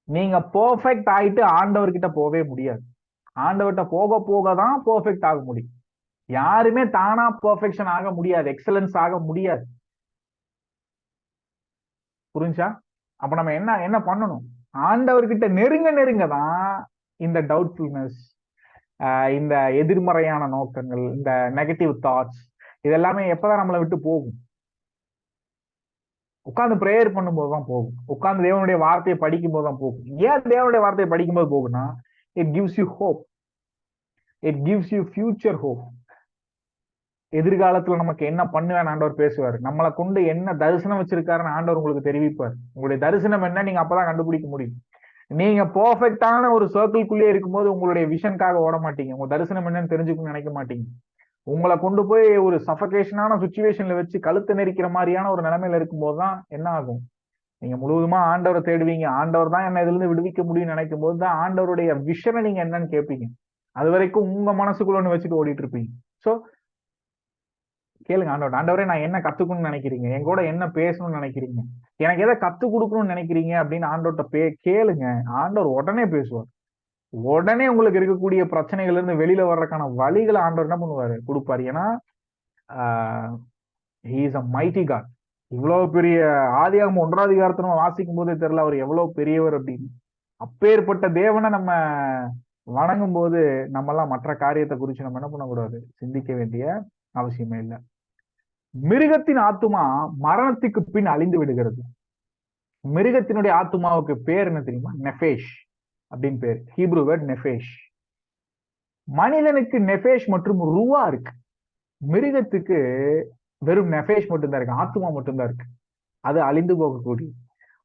நீங்க பெர்ஃபெக்ட் ஆயிட்டு ஆண்டவர்கிட்ட போகவே முடியாது. ஆண்டவர்கிட்ட போக போக தான் பெர்ஃபெக்ட் ஆக முடியும். யாருமே தானா பெர்ஃபெக்ஷன் ஆக முடியாது, எக்ஸலன்ஸ் ஆக முடியாது. புரிஞ்சா? அப்ப நம்ம என்ன பண்ணணும்? ஆண்டவர்கிட்ட நெருங்க தான் இந்த டவுட்ஃபுல்னஸ், இந்த எதிர்மறையான நோக்கங்கள், இந்த நெகட்டிவ் தாட்ஸ், இதெல்லாமே எப்பதான் நம்மளை விட்டு போகும்? உட்கார்ந்து பிரேயர் பண்ணும்போது தான் போகும். உட்கார்ந்து தேவனுடைய வார்த்தையை படிக்கும் போது தான் போகும். ஏன் தேவனுடைய வார்த்தையை படிக்கும்போது போகும்னா, it gives you hope, it gives you future hope. எதிர்காலத்துல நமக்கு என்ன பண்ணுவேன் ஆண்டவர் பேசுவார், நம்மளை கொண்டு என்ன தரிசனம் வச்சிருக்காருன்னு ஆண்டவர் உங்களுக்கு தெரிவிப்பார். உங்களுடைய தரிசனம் என்ன நீங்க அப்பதான் கண்டுபிடிக்க முடியும். நீங்க பெர்ஃபெக்டான ஒரு சர்க்கிள்குள்ளேயே இருக்கும்போது உங்களுடைய விஷனுக்காக ஓட மாட்டீங்க, உங்க தரிசனம் என்னன்னு தெரிஞ்சுக்கணும்னு நினைக்க மாட்டீங்க. உங்களை கொண்டு போய் ஒரு சஃபகேஷனான சுச்சுவேஷன்ல வச்சு கழுத்து நெரிக்கிற மாதிரியான ஒரு நிலைமையில இருக்கும்போது தான் என்ன ஆகும்? நீங்க முழுவதுமா ஆண்டவரை தேடுவீங்க. ஆண்டவர் தான் என்ன இதுல இருந்து விடுவிக்க முடியும்னு நினைக்கும் போது தான் ஆண்டவருடைய விஷனை நீங்க என்னன்னு கேட்பீங்க. அது வரைக்கும் உங்க மனசுக்குள்ள ஒண்ணு வச்சுட்டு ஓடிட்டு இருப்பீங்க. சோ கேளுங்க ஆண்டவர், ஆண்டவரே நான் என்ன கத்துக்கணும்னு நினைக்கிறீங்க, என் கூட என்ன பேசணும்னு நினைக்கிறீங்க, எனக்கு எதை கத்து கொடுக்கணும்னு நினைக்கிறீங்க அப்படின்னு ஆண்டவர்கிட்ட கேளுங்க. ஆண்டவர் உடனே பேசுவார். உடனே உங்களுக்கு இருக்கக்கூடிய பிரச்சனைகள்ல இருந்து வெளியில வர்றதுக்கான வழிகளை ஆண்டவர் என்ன பண்ணுவாரு? கொடுப்பாரு. ஏன்னா he is a mighty God. இவ்வளவு பெரிய ஆதியாகமம் 1ஆம் அதிகாரத்தை நம்ம வாசிக்கும் போதே தெரியல அவர் எவ்வளவு பெரியவர் அப்படின்னு. அப்பேற்பட்ட தேவனை நம்ம வணங்கும் போது நம்ம எல்லாம் மற்ற காரியத்தை குறிச்சு நம்ம என்ன பண்ணக்கூடாது? சிந்திக்க வேண்டிய அவசியமே இல்லை. மிருகத்தின் ஆத்துமா மரணத்துக்கு பின் அழிந்து விடுகிறது. மிருகத்தினுடைய ஆத்துமாவுக்கு பேர் என்ன தெரியுமா? நெஃபேஷ் அப்படின்னு பேர். ஹீப்ரு வேர்ட் நெஃபேஷ். மனிதனுக்கு நெஃபேஷ் மற்றும் ரூவா இருக்கு. மிருகத்துக்கு வெறும் நெஃபேஷ் மட்டும்தான் இருக்கு, ஆத்துமா மட்டும்தான் இருக்கு. அது அழிந்து போகக்கூடிய.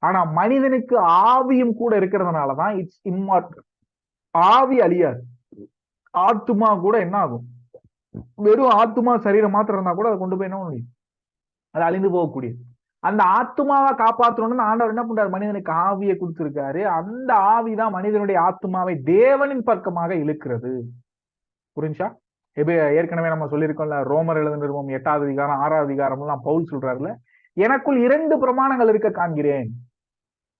ஆனா மனிதனுக்கு ஆவியும் கூட இருக்கிறதுனாலதான் இட்ஸ் இம்மார்டல். ஆவி அழியாது, ஆத்துமா கூட என்ன ஆகும்? வெறும் ஆத்துமா சரீரம் மாத்திரம் இருந்தா கூட அதை கொண்டு போய் என்ன முடியும்? அது அழிந்து போகக்கூடிய. அந்த ஆத்துமாவை காப்பாற்றணும்னு ஆண்டவர் என்ன பண்றாரு? மனிதனுக்கு ஆவியை கொடுத்திருக்காரு. அந்த ஆவிதான் மனிதனுடைய ஆத்துமாவை தேவனின் பக்கமாக இழுக்கிறது. புரிஞ்சா? ஏற்கனவே நம்ம சொல்லியிருக்கோம்ல, ரோமர் எழுதின நிருபம் 8ஆம் அதிகாரம் 6ஆம் அதிகாரம் எல்லாம் பவுல் சொல்றாருல, எனக்குள் 2 பிரமாணங்கள் இருக்க காண்கிறேன்.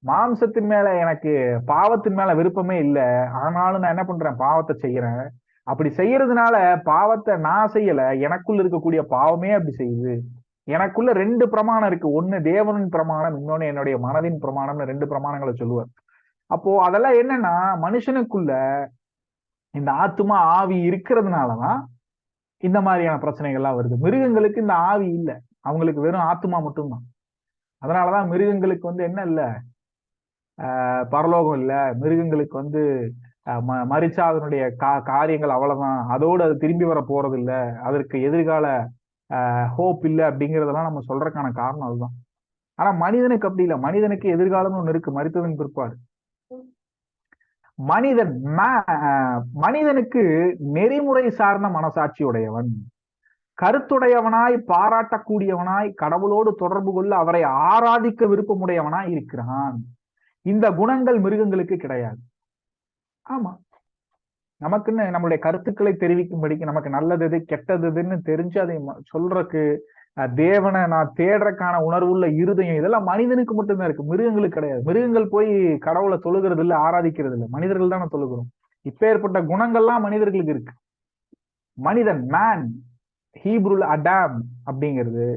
மாம்சத்தின் மேல எனக்கு பாவத்தின் மேல விருப்பமே இல்லை, ஆனாலும் நான் என்ன பண்றேன்? பாவத்தை செய்யறேன். அப்படி செய்யறதுனால பாவத்தை நான் செய்யல, எனக்குள்ள இருக்கக்கூடிய பாவமே அப்படி செய்யுது. எனக்குள்ள 2 பிரமாணம் இருக்கு. ஒண்ணு தேவனின் பிரமாணம், இன்னொன்னு என்னுடைய மனதின் பிரமாணம்னு 2 பிரமாணங்களை சொல்லுவார். அப்போ அதெல்லாம் என்னன்னா, மனுஷனுக்குள்ள இந்த ஆத்துமா ஆவி இருக்கிறதுனாலதான் இந்த மாதிரியான பிரச்சனைகள்லாம் வருது. மிருகங்களுக்கு இந்த ஆவி இல்லை, அவங்களுக்கு வெறும் ஆத்துமா மட்டும்தான். அதனாலதான் மிருகங்களுக்கு என்ன இல்லை, பரலோகம் இல்லை. மிருகங்களுக்கு மரிச்சா அதனுடைய காரியங்கள் அவ்வளவுதான், அதோடு அது திரும்பி வர போறது இல்லை, அதற்கு எதிர்கால ஹோப் இல்லை அப்படிங்கிறதெல்லாம் நம்ம சொல்றதுக்கான காரணம் அதுதான். ஆனா மனிதனுக்கு அப்படி இல்லை. மனிதனுக்கு எதிர்காலம்னு ஒண்ணு இருக்கு, மரித்ததன் பிற்பாடு. மனிதனுக்கு நெறிமுறை சார்ந்த மனசாட்சி உடையவன். கருத்துடையவனாய், பாராட்டக்கூடியவனாய், கடவுளோடு தொடர்பு கொள்ள அவரை ஆராதிக்க விருப்பமுடையவனாய் இருக்கிறான். இந்த குணங்கள் மிருகங்களுக்கு கிடையாது. ஆமா, நமக்குன்னு நம்மளுடைய கருத்துக்களை தெரிவிக்கும்படிக்கு, நமக்கு நல்லது எது கெட்டது எதுன்னு தெரிஞ்சு அதை சொல்றதுக்கு, தேவனை நான் தேடுறக்கான உணர்வுள்ள இருதயம், இதெல்லாம் மனிதனுக்கு மட்டும்தான் இருக்கு, மிருகங்களுக்கு கிடையாது. மிருகங்கள் போய் கடவுளை தொழுகிறது இல்லை, ஆராதிக்கிறது இல்லை, மனிதர்கள் தானே தொழுகிறோம். இப்பேற்பட்ட குணங்கள்லாம் மனிதர்களுக்கு இருக்கு. மனிதன், மேன், ஹீப்ருல அடாம் அப்படிங்கிறது,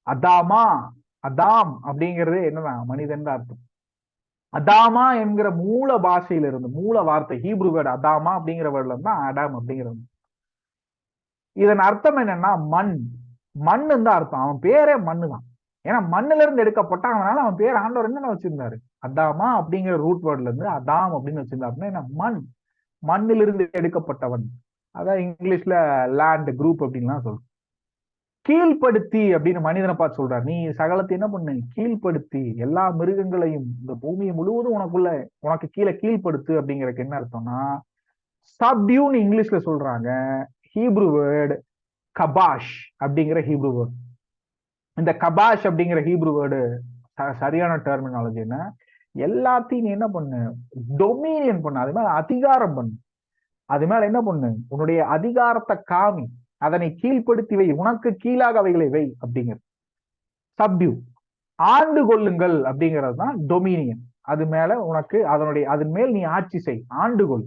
அதாமா, அதாம் அப்படிங்கிறது என்னன்னா மனிதன் தான் அர்த்தம். அதாமா என்கிற மூல பாஷையில இருந்து, மூல வார்த்தை ஹீப்ரு வேர்டு அதாமா அப்படிங்கிற வேர்ட்ல இருந்தா அடாம் அப்படிங்கிறது. இதன் அர்த்தம் என்னன்னா மண், மண்ணு தான் அர்த்தம். அவன் பேரே மண்ணு தான். ஏன்னா மண்ணுல இருந்து எடுக்கப்பட்டான், அதனால அவன் பேர் ஆண்டவர் என்ன வச்சிருந்தாரு, அதாமா அப்படிங்கிற ரூட் வேர்ட்ல இருந்து அதாம் அப்படின்னு வச்சிருந்தாருன்னா என்ன, மண், மண்ணிலிருந்து எடுக்கப்பட்டவன். அதான் இங்கிலீஷ்ல லேண்ட் குரூப் அப்படின்லாம் சொல்றோம். கீழ்ப்படுத்தி அப்படின்னு மனிதனை பார்த்து சொல்றாரு, நீ சகலத்தை என்ன பண்ணு, கீழ்ப்படுத்தி எல்லா மிருகங்களையும், இந்த பூமியை முழுவதும் உனக்கு கீழே கீழ்ப்படுத்து அப்படிங்கறதுக்கு என்ன அர்த்தம்னா சப்டியூன்னு இங்கிலீஷ்ல சொல்றாங்க. ஹீப்ரு வேர்டு கபாஷ் அப்படிங்கிற ஹீப்ரு வேர்டு. இந்த கபாஷ் அப்படிங்கிற ஹீப்ரு வேர்டு சரியான டெர்மினாலஜி என்ன, எல்லாத்தையும் நீ என்ன பண்ணு, டொமினியன் பண்ணு, அது மேல அதிகாரம் பண்ணு, அது மேல என்ன பண்ணு, உன்னுடைய அதிகாரத்தை காமி, அதனை கீழ்ப்படுத்தி வை, உனக்கு கீழாக அவைகளை வை அப்படிங்கிறது சப்டியூ. ஆண்டு கொள்ளுங்கள் அப்படிங்கிறது தான் டொமினியன். அது மேல உனக்கு அதன் மேல் நீ ஆட்சி செய், ஆண்டு கொள்.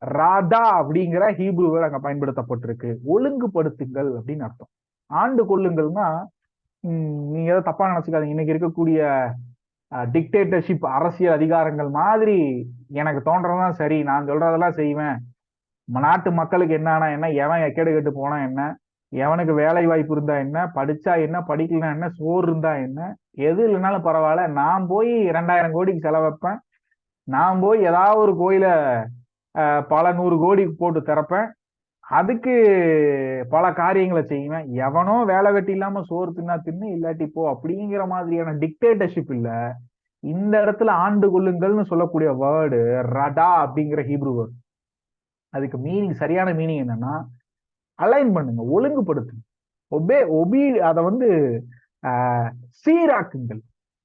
ராதா அப்படிங்கிற ஹீப்ரு வேர்டு அங்க பயன்படுத்தப்பட்டிருக்கு. ஒழுங்குபடுத்துங்கள் அப்படின்னு அர்த்தம். ஆண்டு கொள்ளுங்கள்னா நீங்க ஏதோ தப்பா நினைச்சுக்காதீங்க, இன்னைக்கு இருக்கக்கூடிய டிக்டேட்டர்ஷிப் அரசியல் அதிகாரங்கள் மாதிரி எனக்கு தோன்றதான் சரி, நான் சொல்றதெல்லாம் செய்வேன், நாட்டு மக்களுக்கு என்னன்னா என்ன, எவன் எக்கேடு கெட்டு போனா என்ன, எவனுக்கு வேலை வாய்ப்பு இருந்தா என்ன, படிச்சா என்ன, படிக்கலன்னா என்ன, சோறு இருந்தா என்ன, எது இல்லைனாலும் பரவாயில்ல, நான் போய் 2000 கோடிக்கு செலவைப்பேன், நான் போய் ஏதாவது ஒரு கோயில பல 100 கோடி போட்டு திறப்பேன், அதுக்கு பல காரியங்களை செய்வேன், எவனோ வேலை வெட்டி இல்லாம சோறு தின்னா தின்னு, இல்லாட்டி போ அப்படிங்கிற மாதிரியான டிக்டேட்டர்ஷிப் இல்ல. இந்த இடத்துல ஆண்டு கொள்ளுங்கள்னு சொல்லக்கூடிய வேர்டு ரடா அப்படிங்கிற ஹீப்ரு வேர்டு. அதுக்கு மீனிங், சரியான மீனிங் என்னன்னா அலைன் பண்ணுங்க, ஒழுங்குபடுத்துங்க, அதை வந்து சீராக்குங்கள்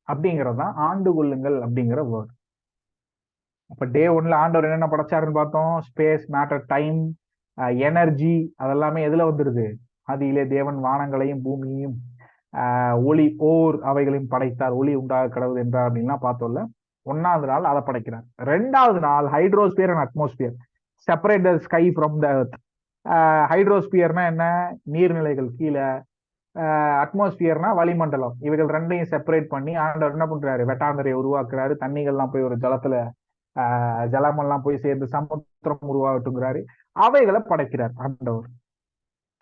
அப்படிங்கறதுதான் ஆண்டு கொள்ளுங்கள் அப்படிங்கிற வேர்டு. அப்ப டே 1ல ஆண்டவர் என்னென்ன படைச்சாருன்னு பார்த்தோம். ஸ்பேஸ், மேட்டர், டைம், எனர்ஜி, அதெல்லாமே எதுல வந்துருது, ஆதியிலே தேவன் வானங்களையும் பூமியையும் ஒளி ஓர் அவைகளையும் படைத்தார், ஒளி உண்டாக கடவுள் என்றார் அப்படின்லாம் பார்த்தோம்ல. 1வது நாள் அதை படைக்கிறார். 2வது நாள் hydrosphere and atmosphere, separate the sky from the earth. ஹைட்ரோஸ்பியர்னா என்ன, நீர்நிலைகள் கீழே, அட்மாஸ்பியர்னா வளிமண்டலம். இவைகள் ரெண்டையும் செப்பரேட் பண்ணி ஆண்டவர் என்ன பண்றாரு, வெட்டாந்தரையை உருவாக்குறாரு, தண்ணிகள்லாம் போய் ஒரு ஜலத்துல ஜலமெல்லாம் போய் சேர்ந்து சமுத்திரம் உருவாகட்டுங்கிறாரு, அவைகளை படைக்கிறார் ஆண்டவர்.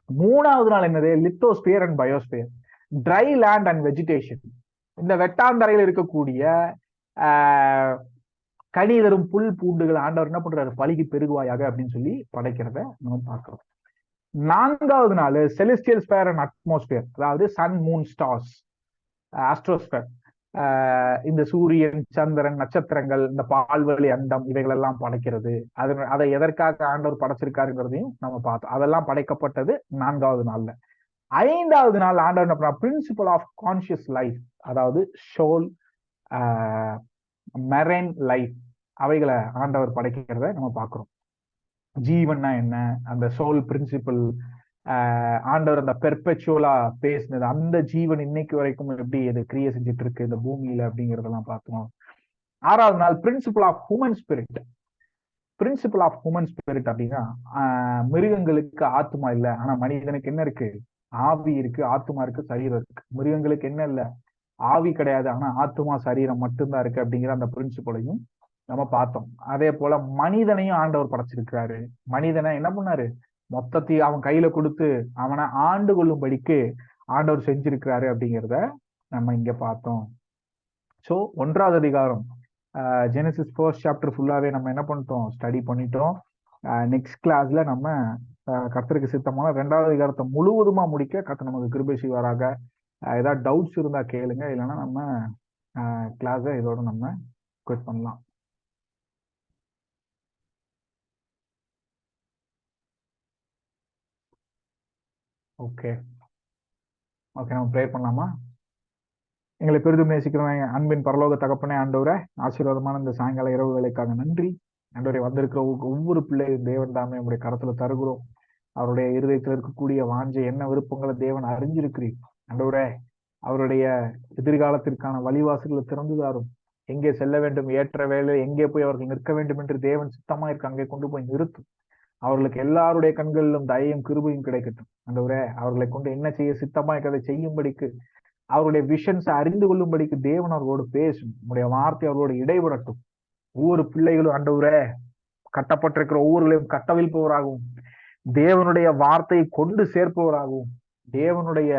3வது நாள் என்னது, lithosphere and biosphere, try land and vegetation. இந்த வெட்டாந்தரையில் இருக்கக்கூடிய கனி தரும் புல் பூண்டுகள் ஆண்டவர் என்ன பண்றாரு, பழுகி பெருகுவாயாக அப்படின்னு சொல்லி படைக்கிறத நம்ம பார்க்கிறோம். 4வது நாள் செலிஸ்டியல் ஸ்பேர் அண்ட் அட்மாஸ்பியர், அதாவது சன், மூன், ஸ்டார்ஸ், ஆஸ்ட்ரோஸ்பேர், இந்த சூரியன், சந்திரன், நட்சத்திரங்கள், இந்த பால்வெளி அண்டம், இவைகள் எல்லாம் படைக்கிறது. அதை எதற்காக ஆண்டவர் படைச்சிருக்காருங்கிறதையும் நம்ம பார்த்தோம். அதெல்லாம் படைக்கப்பட்டது 4வது நாள்ல. 5வது நாள் ஆண்டவர் என்ன பண்ணா, பிரின்சிபல் ஆஃப் கான்சியஸ் லைஃப், அதாவது ஷோல், மெரைன் லைஃப், அவைகளை ஆண்டவர் படைக்கிறத நம்ம பார்க்கிறோம். ஜீவன்னா என்ன, அந்த சோல் பிரின்சிபல், ஆண்டவர் அந்த பெர்பெச்சுவலா பேசினது, அந்த ஜீவன் இன்னைக்கு வரைக்கும் எப்படி இது கிரியை செஞ்சுட்டு இருக்கு இந்த பூமியில அப்படிங்கறதெல்லாம் பார்த்தோம். 6வது நாள் principle of human spirit. Principle of human spirit அப்படின்னா, மிருகங்களுக்கு ஆத்மா இல்லை, ஆனா மனிதனுக்கு என்ன இருக்கு, ஆவி இருக்கு, ஆத்மா இருக்கு, சரீரம் இருக்கு. மிருகங்களுக்கு என்ன இல்லை, ஆவி கிடையாது, ஆனா ஆத்மா சரீரம் மட்டும்தான் இருக்கு அப்படிங்கிற அந்த பிரின்சிபலையும் நம்ம பார்த்தோம். அதே போல மனிதனையும் ஆண்டவர் படைச்சிருக்கிறாரு. மனிதனை என்ன பண்ணாரு, மொத்தத்தையும் அவன் கையில கொடுத்து அவனை ஆண்டு கொள்ளும்படிக்கு ஆண்டவர் செஞ்சிருக்கிறாரு அப்படிங்கிறத நம்ம இங்க பார்த்தோம். ஸோ 1வது அதிகாரம் ஜெனசிஸ் 1st சாப்டர் ஃபுல்லாவே நம்ம என்ன பண்ணிட்டோம், ஸ்டடி பண்ணிட்டோம். நெக்ஸ்ட் கிளாஸ்ல நம்ம கர்த்தருக்கு சித்தமான 2வது அதிகாரத்தை முழுவதுமா முடிக்க கர்த்தர் நமக்கு கிருபை செய்வாராக. ஏதாவது டவுட்ஸ் இருந்தா கேளுங்க, இல்லைன்னா நம்ம கிளாஸை இதோட நம்ம குவிட் பண்ணலாம். ஓகே ஓகே, நம்ம ப்ரே பண்ணலாமா? எங்களை பெரிதும் நேசிக்கிறவங்க அன்பின் பரலோக தகப்பனே, ஆண்டவரே, ஆசீர்வாதமான இந்த சாயங்கால இரவு வேலைக்காக நன்றி. ஆண்டவரே, வந்திருக்கிற ஒவ்வொரு பிள்ளையும் தேவன் தாமே உங்களுடைய கரத்துல தருகிறோம். அவருடைய இருதயத்தில் இருக்கக்கூடிய வாஞ்சை என்ன விருப்பங்களை தேவன் அறிஞ்சிருக்கிறீர். ஆண்டவரே, அவருடைய எதிர்காலத்திற்கான வழிவாசல்களை திறந்து தாரும். எங்கே செல்ல வேண்டும், ஏற்ற வேலை எங்கே போய் அவர்கள் நிற்க வேண்டும் என்று தேவன் சித்தமா இருக்கு, அங்கே கொண்டு போய் நிறுத்தும். அவர்களுக்கு எல்லாருடைய கண்களிலும் தயையும் கிருபையும் கிடைக்கட்டும். ஆண்டவரே, அவர்களை கொண்டு என்ன செய்ய சித்தமா அதை செய்யும்படிக்கு, அவருடைய விஷன்ஸ் அறிந்து கொள்ளும்படிக்கு தேவன் அவர்களோடு பேசும். உங்களுடைய வார்த்தை அவர்களோடு இடைபடட்டும். ஒவ்வொரு பிள்ளைகளும் ஆண்டவரே, கட்டப்பட்டிருக்கிற ஒவ்வொருவர்களையும் கட்டவிழ்ப்பவராகவும், தேவனுடைய வார்த்தையை கொண்டு சேர்ப்பவராகவும், தேவனுடைய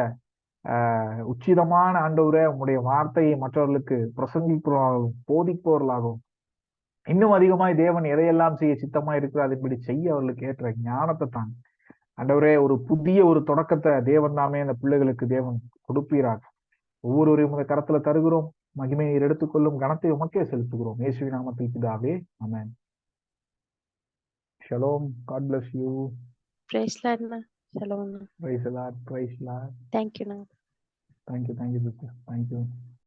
உச்சிதமான ஆண்டவரே உங்களுடைய வார்த்தையை மற்றவர்களுக்கு பிரசங்கிப்பவர்களாகவும் போதிப்பவர்களாகவும், இன்னும் அதிகமாய் தேவன் எதையெல்லாம் செய்ய சித்தமா இருக்கிறார் இப்படி செய்ய அவர்களுக்கு ஏற்ற ஞானத்தை தான் ஆண்டவரே, ஒரு புதிய ஒரு தொடக்கத்தை தேவன் தாமே அந்த பிள்ளைகளுக்கு தேவன் கொடுப்பீராக. ஒவ்வொருவரையும் இந்த கரத்துல தருகிறோம். மகிமையை எடுத்துக்கொள்ளும், கனத்தை உமக்கே செலுத்துகிறோம். இயேசுவின் நாமத்தில் பிதாவே, ஆமென். Shalom. God bless you. Praise Lord na. Shalom na. Praise the Lord. Praise the Lord. Thank you na. Thank you sister. Thank you.